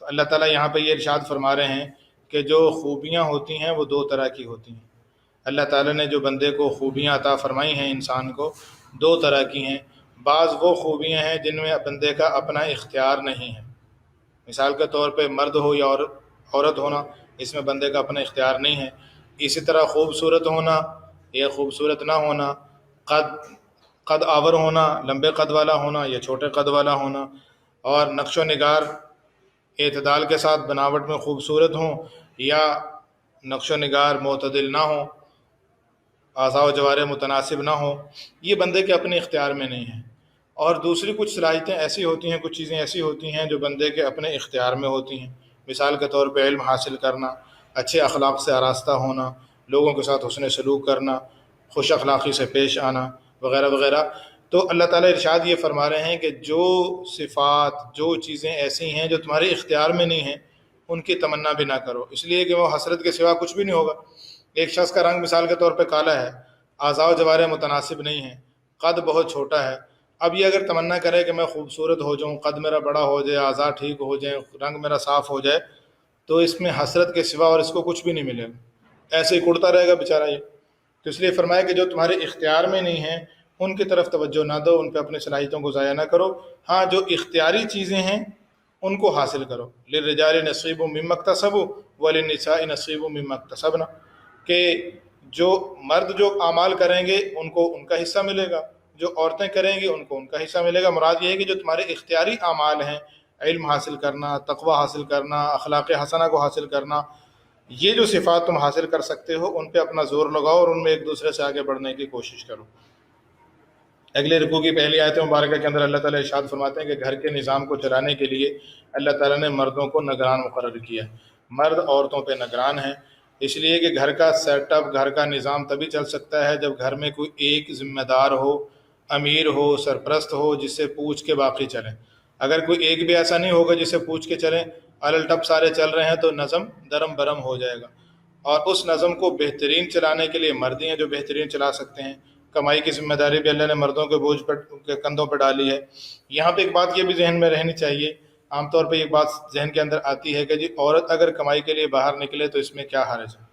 [SPEAKER 1] تو اللہ تعالیٰ یہاں پہ یہ ارشاد فرما رہے ہیں کہ جو خوبیاں ہوتی ہیں وہ دو طرح کی ہوتی ہیں۔ اللہ تعالیٰ نے جو بندے کو خوبیاں عطا فرمائی ہیں، انسان کو، دو طرح کی ہیں۔ بعض وہ خوبیاں ہیں جن میں بندے کا اپنا اختیار نہیں ہے، مثال کے طور پہ مرد ہو یا عورت ہونا، اس میں بندے کا اپنا اختیار نہیں ہے۔ اسی طرح خوبصورت ہونا یا خوبصورت نہ ہونا، قد آور ہونا، لمبے قد والا ہونا یا چھوٹے قد والا ہونا، اور نقش و نگار اعتدال کے ساتھ بناوٹ میں خوبصورت ہوں یا نقش و نگار معتدل نہ ہوں، اعضاء و جوارح متناسب نہ ہوں، یہ بندے کے اپنے اختیار میں نہیں ہیں۔ اور دوسری کچھ صلاحیتیں ایسی ہوتی ہیں، کچھ چیزیں ایسی ہوتی ہیں جو بندے کے اپنے اختیار میں ہوتی ہیں، مثال کے طور پہ علم حاصل کرنا، اچھے اخلاق سے آراستہ ہونا، لوگوں کے ساتھ حسن سلوک کرنا، خوش اخلاقی سے پیش آنا، وغیرہ وغیرہ۔ تو اللہ تعالیٰ ارشاد یہ فرما رہے ہیں کہ جو صفات، جو چیزیں ایسی ہیں جو تمہارے اختیار میں نہیں ہیں، ان کی تمنا بھی نہ کرو، اس لیے کہ وہ حسرت کے سوا کچھ بھی نہیں ہوگا۔ ایک شخص کا رنگ مثال کے طور پہ کالا ہے، اعضاء و جوارح متناسب نہیں ہیں، قد بہت چھوٹا ہے، اب یہ اگر تمنا کرے کہ میں خوبصورت ہو جاؤں، قد میرا بڑا ہو جائے، اعضاء ٹھیک ہو جائیں، رنگ میرا صاف ہو جائے، تو اس میں حسرت کے سوا اور اس کو کچھ بھی نہیں ملے گا، ایسے ہی کڑتا رہے گا بیچارہ یہ۔ تو اس لیے فرمایا کہ جو تمہارے اختیار میں نہیں ہیں ان کی طرف توجہ نہ دو، ان پہ اپنی صلاحیتوں کو ضائع نہ کرو، ہاں جو اختیاری چیزیں ہیں ان کو حاصل کرو۔ للرجال نصیب مما اکتسبوا وللنساء نصیب مما اکتسبن، کہ جو مرد جو اعمال کریں گے ان کو ان کا حصہ ملے گا، جو عورتیں کریں گی ان کو ان کا حصہ ملے گا۔ مراد یہ ہے کہ جو تمہارے اختیاری اعمال ہیں، علم حاصل کرنا، تقوی حاصل کرنا، اخلاق حسنہ کو حاصل کرنا، یہ جو صفات تم حاصل کر سکتے ہو ان پہ اپنا زور لگاؤ اور ان میں ایک دوسرے سے آگے بڑھنے کی کوشش کرو۔ اگلے رکوع کی پہلی آیت مبارکہ کے اندر اللہ تعالیٰ ارشاد فرماتے ہیں کہ گھر کے نظام کو چلانے کے لیے اللہ تعالیٰ نے مردوں کو نگران مقرر کیا ہے۔ مرد عورتوں پہ نگران ہیں، اس لیے کہ گھر کا سیٹ اپ، گھر کا نظام تبھی چل سکتا ہے جب گھر میں کوئی ایک ذمہ دار ہو، امیر ہو، سرپرست ہو، جس سے پوچھ کے باقی چلیں۔ اگر کوئی ایک بھی ایسا نہیں ہوگا جس سے پوچھ کے چلیں، الٹپ سارے چل رہے ہیں، تو نظم درم برم ہو جائے گا۔ اور اس نظم کو بہترین چلانے کے لیے مرد ہیں جو بہترین چلا سکتے ہیں۔ کمائی کی ذمہ داری بھی اللہ نے مردوں کے بوجھ پر کے کندھوں پہ ڈالی ہے۔ یہاں پہ ایک بات یہ بھی ذہن میں رہنی چاہیے، عام طور پہ ایک بات ذہن کے اندر آتی ہے کہ جی عورت اگر کمائی کے لیے باہر نکلے تو اس میں کیا حرج ہے۔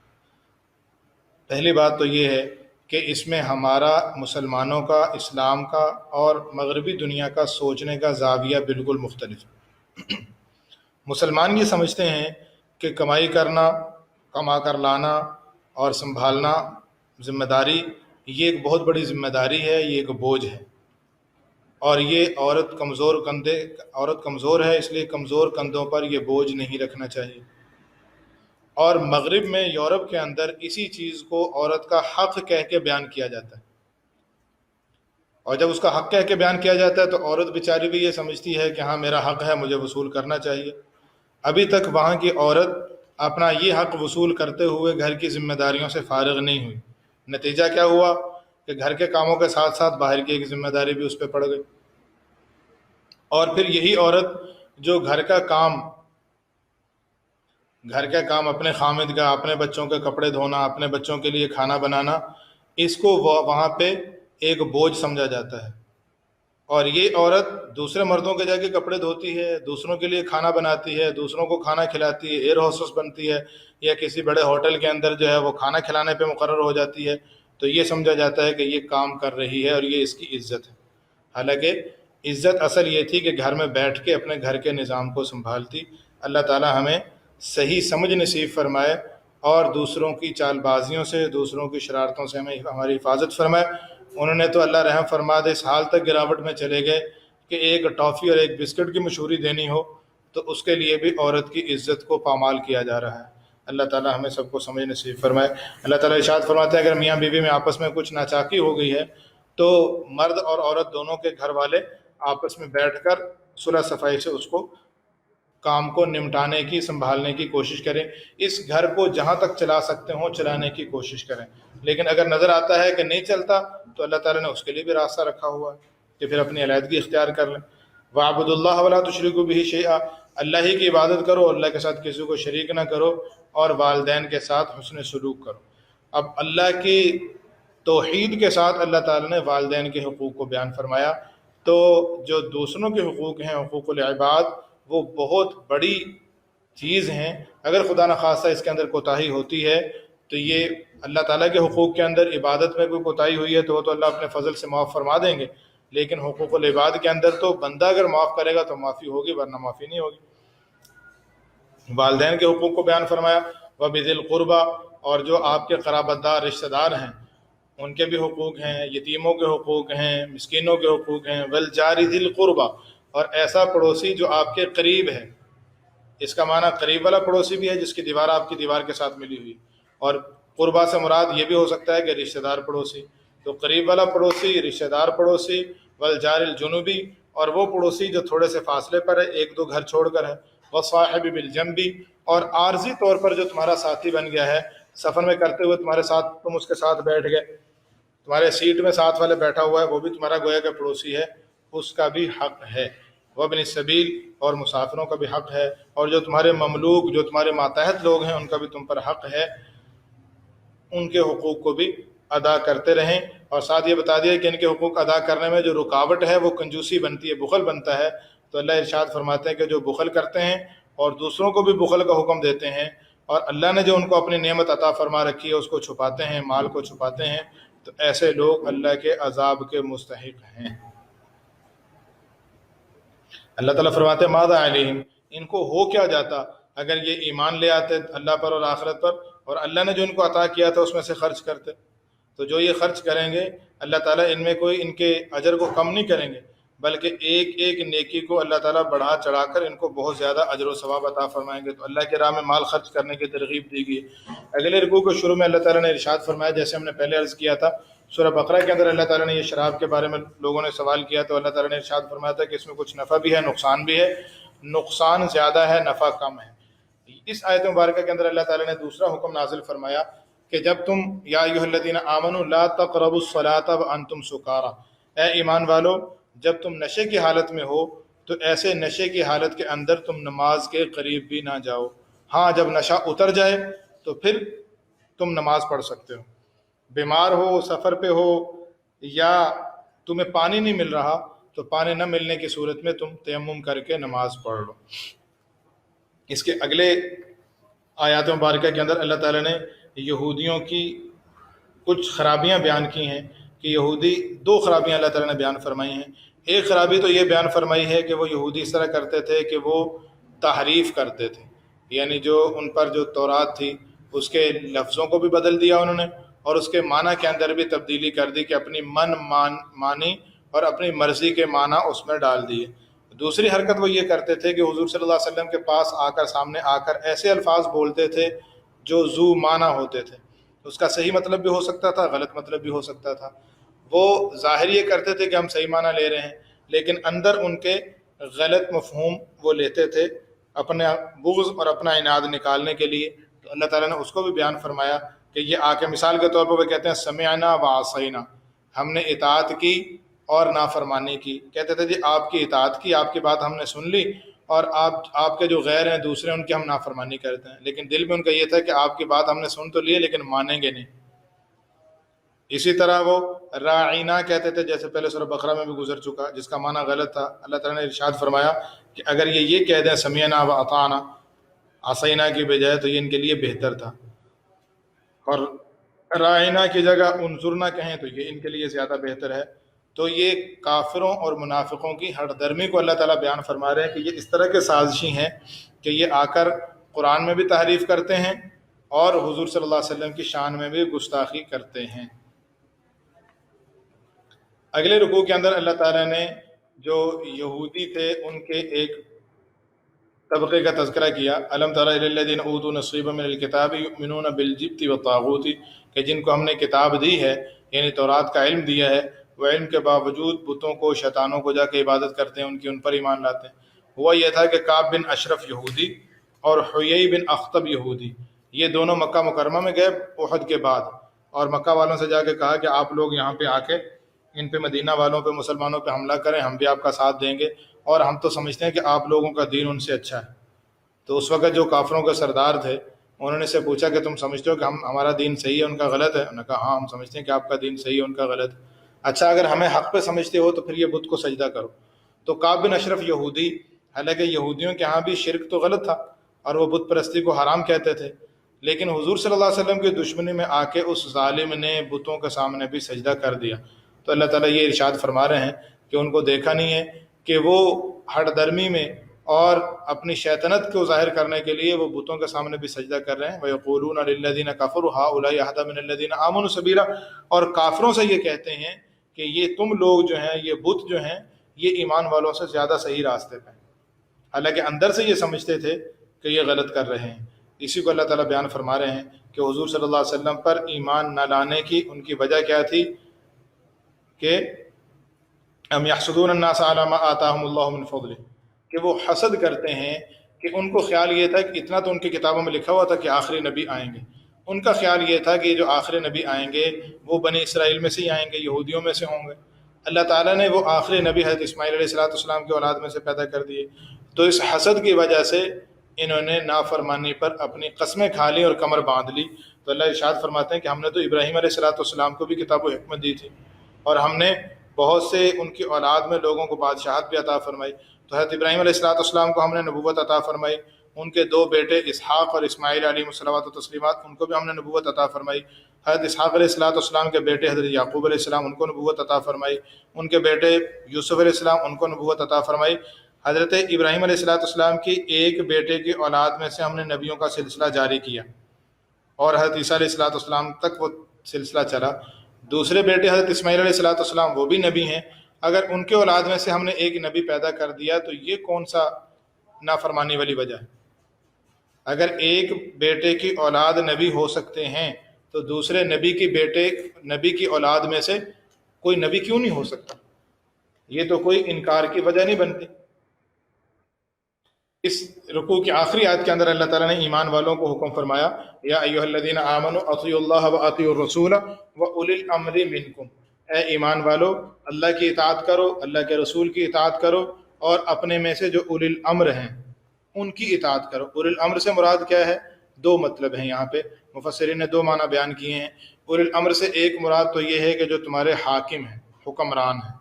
[SPEAKER 1] پہلی بات تو یہ ہے کہ اس میں ہمارا مسلمانوں کا، اسلام کا اور مغربی دنیا کا سوچنے کا زاویہ بالکل مختلف ہے۔ مسلمان یہ سمجھتے ہیں کہ کمائی کرنا، کما کر لانا اور سنبھالنا ذمہ داری، یہ ایک بہت بڑی ذمہ داری ہے، یہ ایک بوجھ ہے، اور یہ عورت کمزور ہے، اس لیے کمزور کندھوں پر یہ بوجھ نہیں رکھنا چاہیے۔ اور مغرب میں، یورپ کے اندر اسی چیز کو عورت کا حق کہہ کے بیان کیا جاتا ہے، اور جب اس کا حق کہہ کے بیان کیا جاتا ہے تو عورت بیچاری بھی یہ سمجھتی ہے کہ ہاں میرا حق ہے، مجھے وصول کرنا چاہیے۔ ابھی تک وہاں کی عورت اپنا یہ حق وصول کرتے ہوئے گھر کی ذمہ داریوں سے فارغ نہیں ہوئی۔ نتیجہ کیا ہوا کہ گھر کے کاموں کے ساتھ ساتھ باہر کی ایک ذمہ داری بھی اس پہ پڑ گئی، اور پھر یہی عورت جو گھر کا کام اپنے خامد کا، اپنے بچوں کے کپڑے دھونا، اپنے بچوں کے لیے کھانا بنانا، اس کو وہاں پہ ایک بوجھ سمجھا جاتا ہے، اور یہ عورت دوسرے مردوں کے جا کے کپڑے دھوتی ہے، دوسروں کے لیے کھانا بناتی ہے، دوسروں کو کھانا کھلاتی ہے، ایئر ہوسٹس بنتی ہے، یا کسی بڑے ہوٹل کے اندر جو ہے وہ کھانا کھلانے پہ مقرر ہو جاتی ہے، تو یہ سمجھا جاتا ہے کہ یہ کام کر رہی ہے اور یہ اس کی عزت ہے۔ حالانکہ عزت اصل یہ تھی کہ گھر میں بیٹھ کے اپنے گھر کے نظام کو سنبھالتی۔ اللہ تعالی ہمیں صحیح سمجھ نصیب فرمائے اور دوسروں کی چال بازیوں سے، دوسروں کی شرارتوں سے ہماری حفاظت فرمائے۔ انہوں نے تو اللہ رحم فرما دے اس حال تک گراوٹ میں چلے گئے کہ ایک ٹافی اور ایک بسکٹ کی مشہوری دینی ہو تو اس کے لیے بھی عورت کی عزت کو پامال کیا جا رہا ہے۔ اللہ تعالی ہمیں سب کو سمجھ نصیب فرمائے۔ اللہ تعالی ارشاد فرماتے ہیں اگر میاں بیوی میں آپس میں کچھ ناچاکی ہو گئی ہے تو مرد اور عورت دونوں کے گھر والے آپس میں بیٹھ کر صلح صفائی سے اس کو کام کو نمٹانے کی، سنبھالنے کی کوشش کریں۔ اس گھر کو جہاں تک چلا سکتے ہوں چلانے کی کوشش کریں، لیکن اگر نظر آتا ہے کہ نہیں چلتا تو اللہ تعالیٰ نے اس کے لیے بھی راستہ رکھا ہوا ہے کہ پھر اپنی علیحدگی اختیار کر لیں۔ وَاعْبُدُوا اللَّهَ وَلَا تُشْرِكُوا بِهِ شَيْئًا، اللہ ہی کی عبادت کرو، اللہ کے ساتھ کسی کو شریک نہ کرو، اور والدین کے ساتھ حسن سلوک کرو۔ اب اللہ کی توحید کے ساتھ اللہ تعالیٰ نے والدین کے حقوق کو بیان فرمایا۔ تو جو دوسروں کے حقوق ہیں، حقوق العباد، وہ بہت بڑی چیز ہیں۔ اگر خدا نخواستہ اس کے اندر کوتاہی ہوتی ہے تو یہ اللہ تعالیٰ کے حقوق کے اندر عبادت میں کوئی کوتاہی ہوئی ہے تو وہ تو اللہ اپنے فضل سے معاف فرما دیں گے، لیکن حقوق العباد کے اندر تو بندہ اگر معاف کرے گا تو معافی ہوگی، ورنہ معافی نہیں ہوگی۔ والدین کے حقوق کو بیان فرمایا، وَبِذِي الْقُرْبَى، اور جو آپ کے قرابت دار رشتہ دار ہیں ان کے بھی حقوق ہیں، یتیموں کے حقوق ہیں، مسکینوں کے حقوق ہیں، وَالْجَارِ ذِي الْقُرْبَى، اور ایسا پڑوسی جو آپ کے قریب ہے۔ اس کا معنی قریب والا پڑوسی بھی ہے جس کی دیوار آپ کی دیوار کے ساتھ ملی ہوئی، اور قربا سے مراد یہ بھی ہو سکتا ہے کہ رشتہ دار پڑوسی۔ تو قریب والا پڑوسی، رشتہ دار پڑوسی، والجار الجنوبی، اور وہ پڑوسی جو تھوڑے سے فاصلے پر ہے، ایک دو گھر چھوڑ کر ہے، وصاحب بالجنبی، اور عارضی طور پر جو تمہارا ساتھی بن گیا ہے، سفر میں کرتے ہوئے تمہارے ساتھ، تم اس کے ساتھ بیٹھ گئے، تمہارے سیٹ میں ساتھ والے بیٹھا ہوا ہے، وہ بھی تمہارا گویا کہ پڑوسی ہے، اس کا بھی حق ہے۔ وابن السبیل، اور مسافروں کا بھی حق ہے، اور جو تمہارے مملوک، جو تمہارے ماتحت لوگ ہیں، ان کا بھی تم پر حق ہے، ان کے حقوق کو بھی ادا کرتے رہیں۔ اور ساتھ یہ بتا دیا کہ ان کے حقوق ادا کرنے میں جو رکاوٹ ہے وہ کنجوسی بنتی ہے، بخل بنتا ہے، تو اللہ ارشاد فرماتے ہیں کہ جو بخل کرتے ہیں اور دوسروں کو بھی بخل کا حکم دیتے ہیں، اور اللہ نے جو ان کو اپنی نعمت عطا فرما رکھی ہے اس کو چھپاتے ہیں، مال کو چھپاتے ہیں، تو ایسے لوگ اللہ کے عذاب کے مستحق ہیں۔ اللہ تعالیٰ فرماتے ہیں ماذا علیہم، ان کو ہو کیا جاتا اگر یہ ایمان لے آتے اللہ پر اور آخرت پر، اور اللہ نے جو ان کو عطا کیا تھا اس میں سے خرچ کرتے۔ تو جو یہ خرچ کریں گے اللہ تعالیٰ ان میں کوئی ان کے اجر کو کم نہیں کریں گے، بلکہ ایک ایک نیکی کو اللہ تعالیٰ بڑھا چڑھا کر ان کو بہت زیادہ اجر و ثواب عطا فرمائیں گے۔ تو اللہ کے راہ میں مال خرچ کرنے کی ترغیب دی گئی۔ اگلے رکوع کو شروع میں اللہ تعالیٰ نے ارشاد فرمایا، جیسے ہم نے پہلے عرض کیا تھا، سورہ بقرہ کے اندر اللہ تعالیٰ نے یہ شراب کے بارے میں لوگوں نے سوال کیا تو اللہ تعالیٰ نے ارشاد فرمایا تھا کہ اس میں کچھ نفع بھی ہے، نقصان بھی ہے، نقصان زیادہ ہے، نفع کم ہے۔ اس آیت مبارکہ کے اندر اللہ تعالیٰ نے دوسرا حکم نازل فرمایا کہ جب تم یا ایھا الذین آمنوا لا تقربوا الصلاۃ وانتم سکارى، اے ایمان والو جب تم نشے کی حالت میں ہو تو ایسے نشے کی حالت کے اندر تم نماز کے قریب بھی نہ جاؤ۔ ہاں جب نشہ اتر جائے تو پھر تم نماز پڑھ سکتے ہو، بیمار ہو، سفر پہ ہو، یا تمہیں پانی نہیں مل رہا تو پانی نہ ملنے کی صورت میں تم تیمم کر کے نماز پڑھ لو۔ اس کے اگلے آیات مبارکہ کے اندر اللہ تعالیٰ نے یہودیوں کی کچھ خرابیاں بیان کی ہیں کہ یہودی، دو خرابیاں اللہ تعالیٰ نے بیان فرمائی ہیں۔ ایک خرابی تو یہ بیان فرمائی ہے کہ وہ یہودی اس طرح کرتے تھے کہ وہ تحریف کرتے تھے، یعنی جو ان پر جو تورات تھی اس کے لفظوں کو بھی بدل دیا انہوں نے، اور اس کے معنی کے اندر بھی تبدیلی کر دی کہ اپنی مانی اور اپنی مرضی کے معنی اس میں ڈال دیے۔ دوسری حرکت وہ یہ کرتے تھے کہ حضور صلی اللہ علیہ وسلم کے پاس آ کر، سامنے آ کر ایسے الفاظ بولتے تھے جو ذو معنی ہوتے تھے، اس کا صحیح مطلب بھی ہو سکتا تھا، غلط مطلب بھی ہو سکتا تھا۔ وہ ظاہر یہ کرتے تھے کہ ہم صحیح معنی لے رہے ہیں، لیکن اندر ان کے غلط مفہوم وہ لیتے تھے اپنا بغض اور اپنا عناد نکالنے کے لیے۔ تو اللہ تعالیٰ نے اس کو بھی بیان فرمایا کہ یہ آ کے مثال کے طور پر وہ کہتے ہیں سمعنا وعصینا، ہم نے اطاعت کی اور نافرمانی کی۔ کہتے تھے جی آپ کی اطاعت کی، آپ کی بات ہم نے سن لی، اور آپ کے جو غیر ہیں دوسرے ان کی ہم نافرمانی کرتے ہیں، لیکن دل میں ان کا یہ تھا کہ آپ کی بات ہم نے سن تو لی لیکن مانیں گے نہیں۔ اسی طرح وہ راعینا کہتے تھے، جیسے پہلے سورہ بقرہ میں بھی گزر چکا، جس کا معنی غلط تھا۔ اللہ تعالیٰ نے ارشاد فرمایا کہ اگر یہ کہہ دیں سمعنا و اطعنا، عصینا کی بجائے، تو یہ ان کے لیے بہتر تھا، اور راعینا کی جگہ انظرنا کہیں تو یہ ان کے لیے زیادہ بہتر ہے۔ تو یہ کافروں اور منافقوں کی ہٹ درمی کو اللہ تعالیٰ بیان فرما رہے ہیں کہ یہ اس طرح کے سازشی ہیں کہ یہ آ کر قرآن میں بھی تحریف کرتے ہیں اور حضور صلی اللہ علیہ وسلم کی شان میں بھی گستاخی کرتے ہیں۔ اگلے رکوع کے اندر اللہ تعالیٰ نے جو یہودی تھے ان کے ایک طبقے کا تذکرہ کیا، الم تر الی الذین اوتوا نصیبا من الکتاب یؤمنون بالجبت والطاغوت، کہ جن کو ہم نے کتاب دی ہے یعنی تورات کا علم دیا ہے، وہ علم کے باوجود بتوں کو، شیطانوں کو جا کے عبادت کرتے ہیں، ان پر ایمان لاتے ہیں۔ ہوا یہ تھا کہ کعب بن اشرف یہودی اور حیی بن اخطب یہودی، یہ دونوں مکہ مکرمہ میں گئے احد کے بعد، اور مکہ والوں سے جا کے کہا کہ آپ لوگ یہاں پہ آ کے ان پہ، مدینہ والوں پہ، مسلمانوں پہ حملہ کریں، ہم بھی آپ کا ساتھ دیں گے، اور ہم تو سمجھتے ہیں کہ آپ لوگوں کا دین ان سے اچھا ہے۔ تو اس وقت جو کافروں کے سردار تھے انہوں نے سے پوچھا کہ تم سمجھتے ہو کہ ہمارا دین صحیح ہے ان کا غلط ہے؟ انہوں نے کہا ہاں ہم سمجھتے ہیں کہ آپ کا دین صحیح ہے ان کا غلط ہے۔ اچھا اگر ہمیں حق پہ سمجھتے ہو تو پھر یہ بت کو سجدہ کرو۔ تو کعب بن اشرف یہودی، حالانکہ یہودیوں کے ہاں بھی شرک تو غلط تھا اور وہ بت پرستی کو حرام کہتے تھے، لیکن حضور صلی اللہ علیہ وسلم کی دشمنی میں آ کے اس ظالم نے بتوں کے سامنے بھی سجدہ کر دیا۔ تو اللہ تعالیٰ یہ ارشاد فرما رہے ہیں کہ ان کو دیکھا نہیں ہے کہ وہ ہٹ درمی میں اور اپنی شیطنت کو ظاہر کرنے کے لیے وہ بتوں کے سامنے بھی سجدہ کر رہے ہیں۔ وَيَقُولُونَ لِلَّذِينَ كَفَرُوا هَؤُلَاءِ أَهْدَىٰ مِنَ الَّذِينَ آمَنُوا سَبِيلًا، اور کافروں سے یہ کہتے ہیں کہ یہ تم لوگ جو ہیں، یہ بت جو ہیں، یہ ایمان والوں سے زیادہ صحیح راستے پہ ہیں، حالانکہ اندر سے یہ سمجھتے تھے کہ یہ غلط کر رہے ہیں۔ اسی کو اللہ تعالیٰ بیان فرما رہے ہیں کہ حضور صلی اللہ علیہ وسلم پر ایمان نہ لانے کی ان کی وجہ کیا تھی کہ ام یحسدون الناس علی ما آتاہم اللہ من فضلہ، کہ وہ حسد کرتے ہیں، کہ ان کو خیال یہ تھا کہ اتنا تو ان کی کتابوں میں لکھا ہوا تھا کہ آخری نبی آئیں گے، ان کا خیال یہ تھا کہ جو آخری نبی آئیں گے وہ بنی اسرائیل میں سے ہی آئیں گے، یہودیوں میں سے ہوں گے۔ اللہ تعالیٰ نے وہ آخری نبی حضرت اسماعیل علیہ السلام کی اولاد میں سے پیدا کر دیے، تو اس حسد کی وجہ سے انہوں نے نافرمانی پر اپنی قسمیں کھا لی اور کمر باندھ لی۔ تو اللہ ارشاد فرماتے ہیں کہ ہم نے تو ابراہیم علیہ السلام کو بھی کتاب و حکمت دی تھی، اور ہم نے بہت سے ان کی اولاد میں لوگوں کو بادشاہت بھی عطا فرمائی۔ تو حضرت ابراہیم علیہ السلام کو ہم نے نبوت عطا فرمائی، ان کے دو بیٹے اسحاق اور اسماعیل علیہ الصلوات و تسلیمات، ان کو بھی ہم نے نبوت عطا فرمائی۔ حضرت اسحاق علیہ السلام کے بیٹے حضرت یعقوب علیہ السلام، ان کو نبوت عطا فرمائی۔ ان کے بیٹے یوسف علیہ السلام، ان کو نبوت عطا فرمائی۔ حضرت ابراہیم علیہ السلام کی ایک بیٹے کی اولاد میں سے ہم نے نبیوں کا سلسلہ جاری کیا، اور حضرت عیسیٰ علیہ السلام تک وہ سلسلہ چلا۔ دوسرے بیٹے حضرت اسماعیل علیہ السلام وہ بھی نبی ہیں، اگر ان کے اولاد میں سے ہم نے ایک نبی پیدا کر دیا تو یہ کون سا نافرمانی والی وجہ ہے؟ اگر ایک بیٹے کی اولاد نبی ہو سکتے ہیں تو دوسرے نبی کی اولاد میں سے کوئی نبی کیوں نہیں ہو سکتا؟ یہ تو کوئی انکار کی وجہ نہیں بنتی۔ اس رکوع کی آخری آیت کے اندر اللہ تعالیٰ نے ایمان والوں کو حکم فرمایا، یا ایھا الذین آمنوا اطیعوا اللہ واطیعوا الرسول واولی الامر منکم، اے ایمان والو اللہ کی اطاعت کرو، اللہ کے رسول کی اطاعت کرو، اور اپنے میں سے جو اولی الامر ہیں ان کی اطاعت کرو۔ اولی الامر سے مراد کیا ہے؟ دو مطلب ہیں یہاں پہ، مفسرین نے دو معنی بیان کیے ہیں۔ اولی الامر سے ایک مراد تو یہ ہے کہ جو تمہارے حاکم ہیں، حکمران ہیں،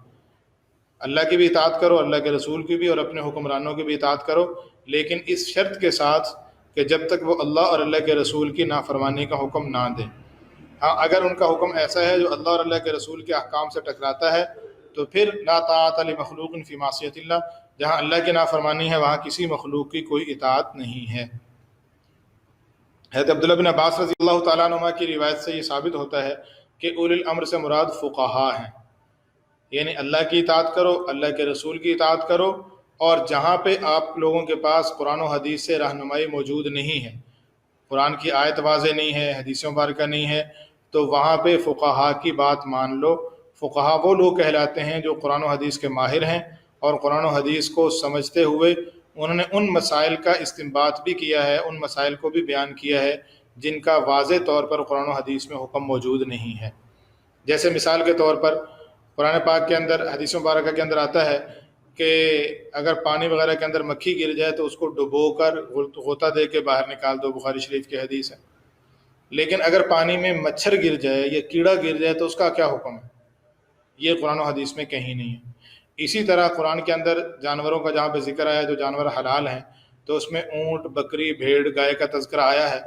[SPEAKER 1] اللہ کی بھی اطاعت کرو، اللہ کے رسول کی بھی، اور اپنے حکمرانوں کی بھی اطاعت کرو، لیکن اس شرط کے ساتھ کہ جب تک وہ اللہ اور اللہ کے رسول کی نافرمانی کا حکم نہ دیں۔ ہاں اگر ان کا حکم ایسا ہے جو اللہ اور اللہ کے رسول کے احکام سے ٹکراتا ہے تو پھر لا طاعت لمخلوق فی معصیت اللہ، جہاں اللہ کی نافرمانی ہے وہاں کسی مخلوق کی کوئی اطاعت نہیں ہے۔ حضرت عبداللہ بن عباس رضی اللہ تعالیٰ عنہ کی روایت سے یہ ثابت ہوتا ہے کہ اولی الامر سے مراد فقہا ہیں، یعنی اللہ کی اطاعت کرو، اللہ کے رسول کی اطاعت کرو، اور جہاں پہ آپ لوگوں کے پاس قرآن و حدیث سے رہنمائی موجود نہیں ہے، قرآن کی آیت واضح نہیں ہے، حدیث مبارکہ نہیں ہے، تو وہاں پہ فقہا کی بات مان لو۔ فقہا وہ لوگ کہلاتے ہیں جو قرآن و حدیث کے ماہر ہیں، اور قرآن و حدیث کو سمجھتے ہوئے انہوں نے ان مسائل کا استنباط بھی کیا ہے، ان مسائل کو بھی بیان کیا ہے جن کا واضح طور پر قرآن و حدیث میں حکم موجود نہیں ہے۔ جیسے مثال کے طور پر قرآن پاک کے اندر، حدیث مبارکہ کے اندر آتا ہے کہ اگر پانی وغیرہ کے اندر مکھی گر جائے تو اس کو ڈبو کر غوطہ دے کے باہر نکال دو، بخاری شریف کی حدیث ہے۔ لیکن اگر پانی میں مچھر گر جائے یا کیڑا گر جائے تو اس کا کیا حکم ہے؟ یہ قرآن و حدیث میں کہیں نہیں ہے۔ اسی طرح قرآن کے اندر جانوروں کا جہاں پہ ذکر آیا، جو جانور حلال ہیں، تو اس میں اونٹ، بکری، بھیڑ، گائے کا تذکرہ آیا ہے،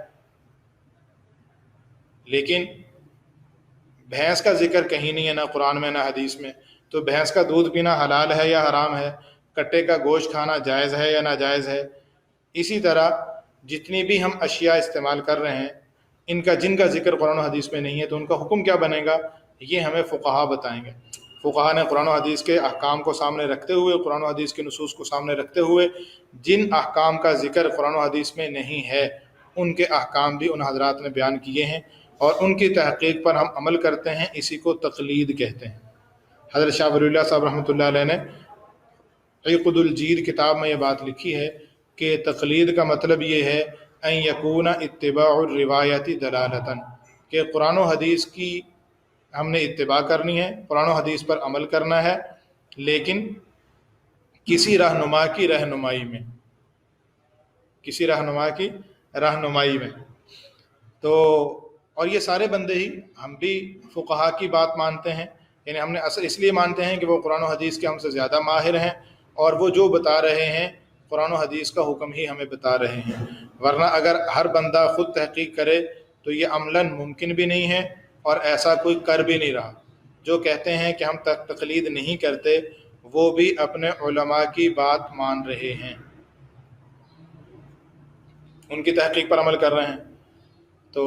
[SPEAKER 1] لیکن بھینس کا ذکر کہیں نہیں ہے، نہ قرآن میں نہ حدیث میں۔ تو بھینس کا دودھ پینا حلال ہے یا حرام ہے؟ کٹے کا گوشت کھانا جائز ہے یا ناجائز ہے؟ اسی طرح جتنی بھی ہم اشیاء استعمال کر رہے ہیں جن کا ذکر قرآن و حدیث میں نہیں ہے تو ان کا حکم کیا بنے گا؟ یہ ہمیں فقہا بتائیں گے۔ فقہا نے قرآن و حدیث کے احکام کو سامنے رکھتے ہوئے، قرآن و حدیث کے نصوص کو سامنے رکھتے ہوئے، جن احکام کا ذکر قرآن و حدیث میں نہیں ہے ان کے احکام بھی ان حضرات نے بیان کیے ہیں، اور ان کی تحقیق پر ہم عمل کرتے ہیں، اسی کو تقلید کہتے ہیں۔ حضرت شاہ ولی اللہ صاحب رحمۃ اللہ علیہ نے عقد الجید کتاب میں یہ بات لکھی ہے کہ تقلید کا مطلب یہ ہے ان یکون اتباع الروایت دلالتا، کہ قرآن و حدیث کی ہم نے اتباع کرنی ہے، قرآن و حدیث پر عمل کرنا ہے، لیکن کسی رہنما کی رہنمائی میں، کسی رہنما کی رہنمائی میں۔ تو اور یہ سارے بندے ہی، ہم بھی فقہا کی بات مانتے ہیں، یعنی ہم نے اصل اس لیے مانتے ہیں کہ وہ قرآن و حدیث کے ہم سے زیادہ ماہر ہیں، اور وہ جو بتا رہے ہیں قرآن و حدیث کا حکم ہی ہمیں بتا رہے ہیں، ورنہ اگر ہر بندہ خود تحقیق کرے تو یہ عملاً ممکن بھی نہیں ہے، اور ایسا کوئی کر بھی نہیں رہا۔ جو کہتے ہیں کہ ہم تقلید نہیں کرتے، وہ بھی اپنے علماء کی بات مان رہے ہیں، ان کی تحقیق پر عمل کر رہے ہیں۔ تو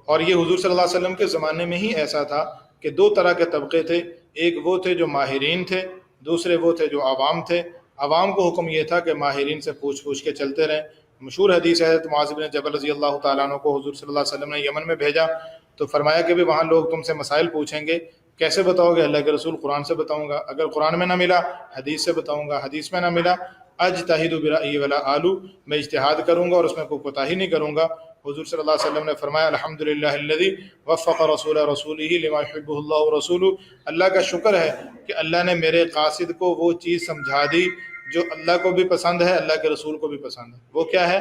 [SPEAKER 1] اور یہ حضور صلی اللہ علیہ وسلم کے زمانے میں ہی ایسا تھا کہ دو طرح کے طبقے تھے، ایک وہ تھے جو ماہرین تھے، دوسرے وہ تھے جو عوام تھے۔ عوام کو حکم یہ تھا کہ ماہرین سے پوچھ کے چلتے رہیں۔ مشہور حدیث ہے، حضرت معاذ بن جبل رضی اللہ تعالیٰ عنہ کو حضور صلی اللہ علیہ وسلم نے یمن میں بھیجا تو فرمایا کہ بھی وہاں لوگ تم سے مسائل پوچھیں گے، کیسے بتاؤ گے؟ اللہ کے رسول، قرآن سے بتاؤں گا، اگر قرآن میں نہ ملا حدیث سے بتاؤں گا، حدیث میں نہ ملا اجتہد برأیی ولا آلو، میں اجتہاد کروں گا اور اس میں کوئی کوتاہی نہیں کروں گا۔ حضور صلی اللہ علیہ وسلم نے فرمایا الحمدللہ الذی وفق رسولہ لما یحبہ اللہ ورسولہ، اللہ کا شکر ہے کہ اللہ نے میرے قاصد کو وہ چیز سمجھا دی جو اللہ کو بھی پسند ہے، اللہ کے رسول کو بھی پسند ہے۔ وہ کیا ہے؟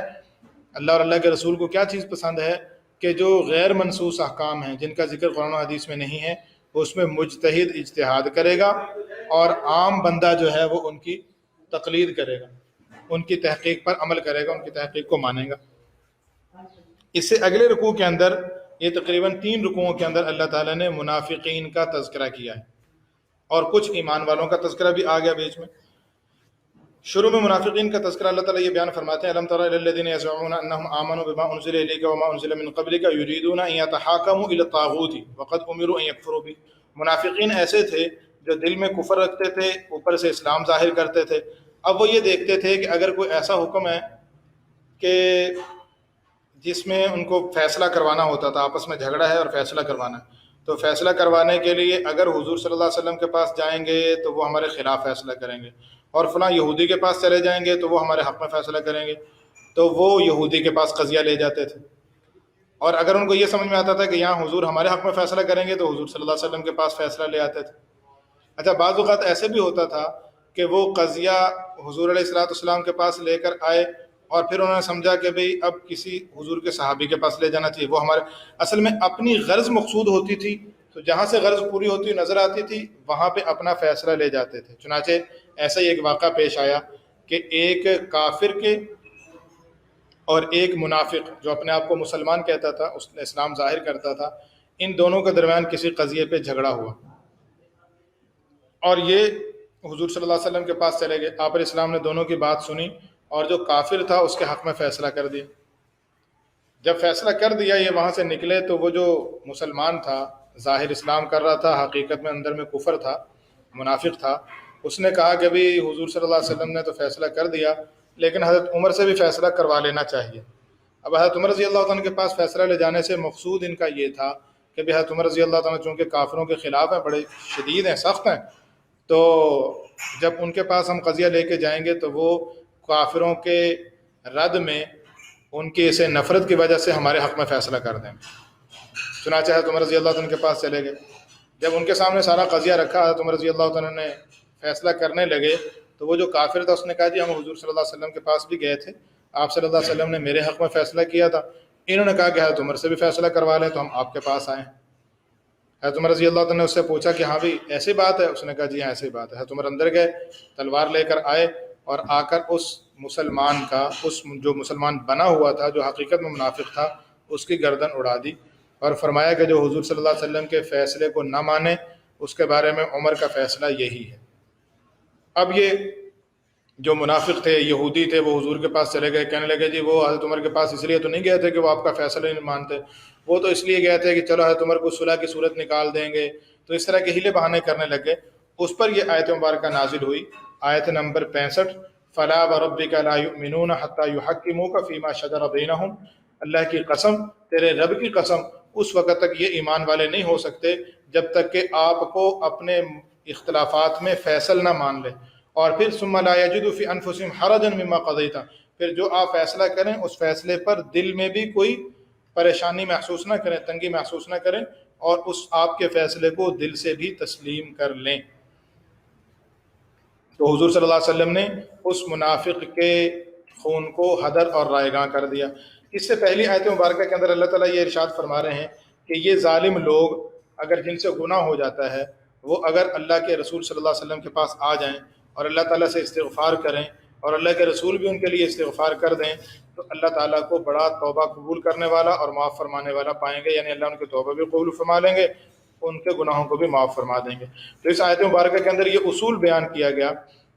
[SPEAKER 1] اللہ اور اللہ کے رسول کو کیا چیز پسند ہے؟ کہ جو غیر منصوص احکام ہیں، جن کا ذکر قرآن و حدیث میں نہیں ہے، اس میں مجتہد اجتہاد کرے گا، اور عام بندہ جو ہے وہ ان کی تقلید کرے گا، ان کی تحقیق پر عمل کرے گا، ان کی تحقیق کو مانے گا۔ اس سے اگلے رکوع کے اندر، یہ تقریباً 3 رکوعوں کے اندر اللہ تعالیٰ نے منافقین کا تذکرہ کیا ہے، اور کچھ ایمان والوں کا تذکرہ بھی آ گیا بیچ میں۔ شروع میں منافقین کا تذکرہ اللہ تعالیٰ یہ بیان فرماتے ہیں الم تر الی الذین یزعمون انہم آمنوا بما انزل الیک وما انزل من قبلک یریدون ان یتحاکموا الی الطاغوت وقد امروا ان یکفروا به۔ منافقین ایسے تھے جو دل میں کفر رکھتے تھے، اوپر سے اسلام ظاہر کرتے تھے۔ اب وہ یہ دیکھتے تھے کہ اگر کوئی ایسا حکم ہے کہ جس میں ان کو فیصلہ کروانا ہوتا تھا، آپس میں جھگڑا ہے اور فیصلہ کروانا ہے، تو فیصلہ کروانے کے لیے اگر حضور صلی اللہ علیہ وسلم کے پاس جائیں گے تو وہ ہمارے خلاف فیصلہ کریں گے، اور فلاں یہودی کے پاس چلے جائیں گے تو وہ ہمارے حق میں فیصلہ کریں گے، تو وہ یہودی کے پاس قضیہ لے جاتے تھے۔ اور اگر ان کو یہ سمجھ میں آتا تھا کہ یہاں حضور ہمارے حق میں فیصلہ کریں گے تو حضور صلی اللہ علیہ وسلم کے پاس فیصلہ لے آتے تھے۔ اچھا، بعض اوقات ایسے بھی ہوتا تھا کہ وہ قضیہ حضور علیہ السلام کے پاس لے کر آئے، اور پھر انہوں نے سمجھا کہ بھئی اب کسی حضور کے صحابی کے پاس لے جانا چاہیے، وہ ہمارے اصل میں اپنی غرض مقصود ہوتی تھی، تو جہاں سے غرض پوری ہوتی نظر آتی تھی وہاں پہ اپنا فیصلہ لے جاتے تھے۔ چنانچہ ایسا ہی ایک واقعہ پیش آیا کہ ایک کافر کے اور ایک منافق جو اپنے آپ کو مسلمان کہتا تھا، اس نے اسلام ظاہر کرتا تھا، ان دونوں کے درمیان کسی قضیے پہ جھگڑا ہوا، اور یہ حضور صلی اللہ علیہ وسلم کے پاس چلے گئے۔ آپ علیہ السلام نے دونوں کی بات سنی اور جو کافر تھا اس کے حق میں فیصلہ کر دیا۔ جب فیصلہ کر دیا، یہ وہاں سے نکلے تو وہ جو مسلمان تھا، ظاہر اسلام کر رہا تھا، حقیقت میں اندر میں کفر تھا، منافق تھا، اس نے کہا کہ بھی حضور صلی اللہ علیہ وسلم نے تو فیصلہ کر دیا، لیکن حضرت عمر سے بھی فیصلہ کروا لینا چاہیے۔ اب حضرت عمر رضی اللہ عنہ کے پاس فیصلہ لے جانے سے مقصود ان کا یہ تھا کہ بھی حضرت عمر رضی اللہ عنہ چونکہ کافروں کے خلاف ہیں، بڑے شدید ہیں، سخت ہیں، تو جب ان کے پاس ہم قضیہ لے کے جائیں گے تو وہ کافروں کے رد میں ان کی اسے نفرت کی وجہ سے ہمارے حق میں فیصلہ کر دیں۔ چنانچہ حضرت عمر رضی اللہ عنہ کے پاس چلے گئے۔ جب ان کے سامنے سارا قضیہ رکھا، حضرت عمر رضی اللہ عنہ نے فیصلہ کرنے لگے، تو وہ جو کافر تھا اس نے کہا جی ہم حضور صلی اللہ علیہ وسلم کے پاس بھی گئے تھے، آپ صلی اللہ علیہ وسلم نے میرے حق میں فیصلہ کیا تھا، انہوں نے کہا کہ حضرت عمر سے بھی فیصلہ کروا لیں تو ہم آپ کے پاس آئیں۔ حضرت عمر رضی اللہ عنہ نے اس سے پوچھا کہ ہاں بھی ایسی بات ہے؟ اس نے کہا جی ہاں ایسی بات ہے۔ حضرت عمر اندر گئے، تلوار لے کر آئے، اور آ کر اس مسلمان کا، اس جو مسلمان بنا ہوا تھا، جو حقیقت میں منافق تھا، اس کی گردن اڑا دی، اور فرمایا کہ جو حضور صلی اللہ علیہ وسلم کے فیصلے کو نہ مانے اس کے بارے میں عمر کا فیصلہ یہی ہے۔ اب یہ جو منافق تھے، یہودی تھے، وہ حضور کے پاس چلے گئے، کہنے لگے جی وہ حضرت عمر کے پاس اس لیے تو نہیں گئے تھے کہ وہ آپ کا فیصلہ نہیں مانتے، وہ تو اس لیے گئے تھے کہ چلو حضرت عمر کو صلح کی صورت نکال دیں گے، تو اس طرح کے ہیلے بہانے کرنے لگے۔ اس پر یہ آیت مبارکہ نازل ہوئی، آیت نمبر 65، فَلَا وَرَبِّكَ لَا يُؤْمِنُونَ حَتَّى يُحَكِّمُوكَ فِي مَا شَجَرَ بَيْنَهُمْ، اللہ کی قسم، تیرے رب کی قسم، اس وقت تک یہ ایمان والے نہیں ہو سکتے جب تک کہ آپ کو اپنے اختلافات میں فیصل نہ مان لے، اور پھر ثم لا يجدوا في انفسهم حرجا مما قضيت، پھر جو آپ فیصلہ کریں اس فیصلے پر دل میں بھی کوئی پریشانی محسوس نہ کریں، تنگی محسوس نہ کریں، اور اس آپ کے فیصلے کو دل سے بھی تسلیم کر لیں۔ تو حضور صلی اللہ علیہ وسلم نے اس منافق کے خون کو ہدر اور رائے گاں کر دیا۔ اس سے پہلی آیت مبارکہ کے اندر اللہ تعالیٰ یہ ارشاد فرما رہے ہیں کہ یہ ظالم لوگ اگر جن سے گناہ ہو جاتا ہے وہ اگر اللہ کے رسول صلی اللہ علیہ وسلم کے پاس آ جائیں اور اللہ تعالیٰ سے استغفار کریں اور اللہ کے رسول بھی ان کے لیے استغفار کر دیں تو اللہ تعالیٰ کو بڑا توبہ قبول کرنے والا اور معاف فرمانے والا پائیں گے، یعنی اللہ ان کے توبہ بھی قبول فرما لیں گے، ان کے گناہوں کو بھی معاف فرما دیں گے۔ تو اس آیت مبارکہ کے اندر یہ اصول بیان کیا گیا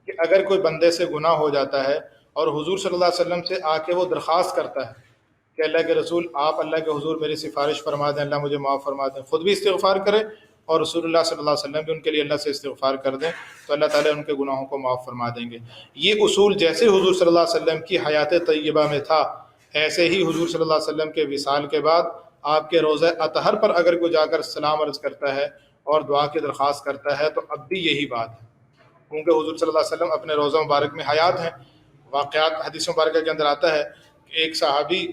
[SPEAKER 1] کہ اگر کوئی بندے سے گناہ ہو جاتا ہے اور حضور صلی اللہ علیہ وسلم سے آ کے وہ درخواست کرتا ہے کہ اللہ کے رسول آپ اللہ کے حضور میری سفارش فرما دیں، اللہ مجھے معاف فرما دیں، خود بھی استغفار کرے اور رسول اللہ صلی اللہ علیہ وسلم بھی ان کے لیے اللہ سے استغفار کر دیں، تو اللہ تعالیٰ ان کے گناہوں کو معاف فرما دیں گے۔ یہ اصول جیسے حضور صلی اللہ علیہ وسلم کی حیات طیبہ میں تھا، ایسے ہی حضور صلی اللہ علیہ وسلم کے وصال کے بعد آپ کے روضہ اطہر پر اگر کوئی جا کر سلام عرض کرتا ہے اور دعا کی درخواست کرتا ہے تو اب بھی یہی بات ہے، کیونکہ حضور صلی اللہ علیہ وسلم اپنے روضہ مبارک میں حیات ہیں۔ واقعات حدیث مبارکہ کے اندر آتا ہے کہ ایک صحابی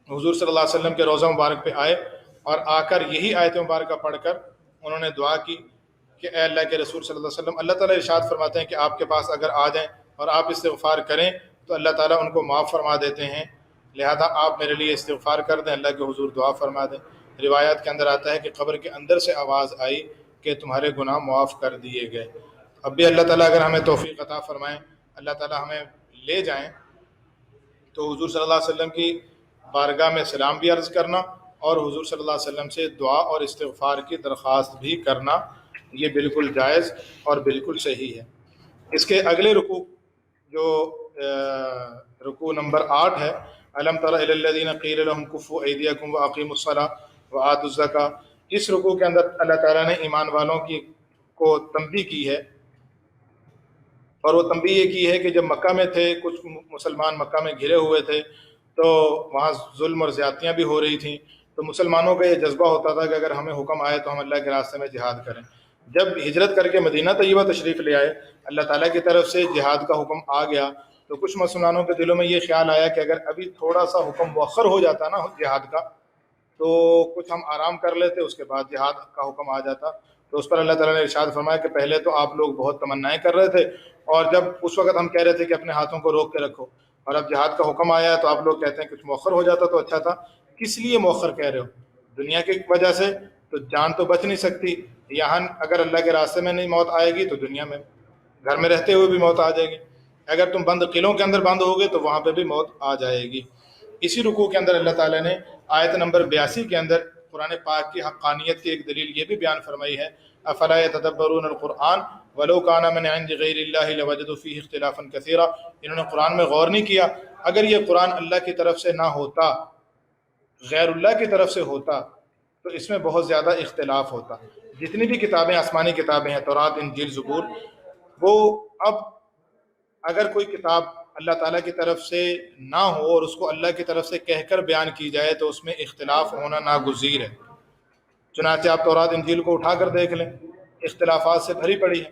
[SPEAKER 1] حضور صلی اللہ علیہ وسلم کے روضہ مبارک پہ آئے اور آ کر یہی آیت مبارکہ پڑھ کر انہوں نے دعا کی کہ اے اللہ کے رسول صلی اللہ علیہ وسلم، اللہ تعالیٰ ارشاد فرماتے ہیں کہ آپ کے پاس اگر آ جائیں اور آپ استغفار کریں تو اللہ تعالیٰ ان کو معاف فرما دیتے ہیں، لہذا آپ میرے لیے استغفار کر دیں، اللہ کے حضور دعا فرما دیں۔ روایات کے اندر آتا ہے کہ قبر کے اندر سے آواز آئی کہ تمہارے گناہ معاف کر دیے گئے۔ اب بھی اللہ تعالیٰ اگر ہمیں توفیق عطا فرمائیں، اللہ تعالیٰ ہمیں لے جائیں تو حضور صلی اللہ علیہ وسلم کی بارگاہ میں سلام بھی عرض کرنا اور حضور صلی اللہ علیہ وسلم سے دعا اور استغفار کی درخواست بھی کرنا، یہ بالکل جائز اور بالکل صحیح ہے۔ اس کے اگلے رکوع جو رکوع نمبر 8 ہے، الم تر الی الذین قیل لهم کفوا ایدیکم واقیموا الصلاۃ وآتوا الزکاۃ، اس رکوع کے اندر اللہ تعالیٰ نے ایمان والوں کو تنبیہ کی ہے، اور وہ تنبیہ یہ کی ہے کہ جب مکہ میں تھے، کچھ مسلمان مکہ میں گھرے ہوئے تھے تو وہاں ظلم اور زیادتیاں بھی ہو رہی تھیں، تو مسلمانوں کا یہ جذبہ ہوتا تھا کہ اگر ہمیں حکم آئے تو ہم اللہ کے راستے میں جہاد کریں۔ جب ہجرت کر کے مدینہ طیبہ تشریف لے آئے، اللہ تعالیٰ کی طرف سے جہاد کا حکم آ گیا، تو کچھ مسلمانوں کے دلوں میں یہ خیال آیا کہ اگر ابھی تھوڑا سا حکم مؤخر ہو جاتا نا جہاد کا تو کچھ ہم آرام کر لیتے، اس کے بعد جہاد کا حکم آ جاتا۔ تو اس پر اللہ تعالیٰ نے ارشاد فرمایا کہ پہلے تو آپ لوگ بہت تمنائیں کر رہے تھے، اور جب اس وقت ہم کہہ رہے تھے کہ اپنے ہاتھوں کو روک کے رکھو، اور اب جہاد کا حکم آیا ہے تو آپ لوگ کہتے ہیں کچھ مؤخر ہو جاتا تو اچھا تھا۔ کس لیے مؤخر کہہ رہے ہو؟ دنیا کی وجہ سے تو جان تو بچ نہیں سکتی، یہاں اگر اللہ کے راستے میں نہیں موت آئے گی تو دنیا میں گھر میں رہتے ہوئے بھی موت آ جائے گی، اگر تم بند قلعوں کے اندر بند ہوگے تو وہاں پہ بھی موت آ جائے گی۔ اسی رکوع کے اندر اللہ تعالیٰ نے آیت نمبر 82 کے اندر قرآن پاک کی حقانیت کی ایک دلیل یہ بھی بیان فرمائی ہے، افلا یتدبرون القرآن ولو کان من عند غیر اللہ لوجدوا فیہ اختلافا کثیرا، انہوں نے قرآن میں غور نہیں کیا، اگر یہ قرآن اللہ کی طرف سے نہ ہوتا، غیر اللہ کی طرف سے ہوتا تو اس میں بہت زیادہ اختلاف ہوتا۔ جتنی بھی کتابیں آسمانی کتابیں ہیں، تورات، انجیل، زبور، وہ اب اگر کوئی کتاب اللہ تعالیٰ کی طرف سے نہ ہو اور اس کو اللہ کی طرف سے کہہ کر بیان کی جائے تو اس میں اختلاف ہونا ناگزیر ہے۔ چنانچہ آپ تورات انجیل کو اٹھا کر دیکھ لیں، اختلافات سے بھری پڑی ہے،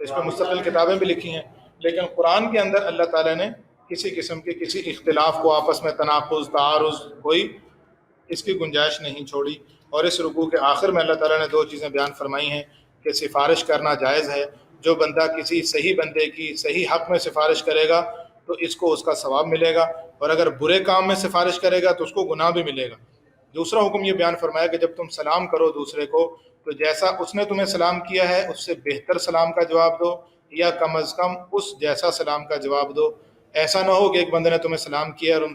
[SPEAKER 1] اس پہ مستقل کتابیں بھی لکھی ہیں، لیکن قرآن کے اندر اللہ تعالیٰ نے کسی قسم کے کسی اختلاف کو، آپس میں تناقض، تعارض، کوئی اس کی گنجائش نہیں چھوڑی۔ اور اس رکوع کے آخر میں اللہ تعالیٰ نے 2 چیزیں بیان فرمائی ہیں کہ سفارش کرنا جائز ہے، جو بندہ کسی صحیح بندے کی صحیح حق میں سفارش کرے گا تو اس کو اس کا ثواب ملے گا، اور اگر برے کام میں سفارش کرے گا تو اس کو گناہ بھی ملے گا۔ دوسرا حکم یہ بیان فرمایا کہ جب تم سلام کرو دوسرے کو تو جیسا اس نے تمہیں سلام کیا ہے اس سے بہتر سلام کا جواب دو، یا کم از کم اس جیسا سلام کا جواب دو۔ ایسا نہ ہو کہ ایک بندے نے تمہیں سلام کیا اور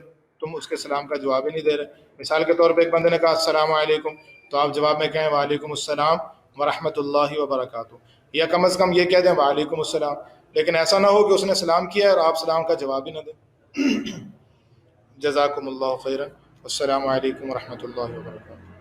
[SPEAKER 1] تم اس کے سلام کا جواب ہی نہیں دے رہے۔ مثال کے طور پہ ایک بندے نے کہا السلام علیکم، تو آپ جواب میں کہیں وعلیکم السلام ورحمۃ اللہ وبرکاتہ، یا کم از کم یہ کہہ دیں وعلیکم السلام، لیکن ایسا نہ ہو کہ اس نے سلام کیا اور آپ سلام کا جواب ہی نہ دیں۔ جزاکم اللہ خیرا، السلام علیکم ورحمۃ اللہ وبرکاتہ۔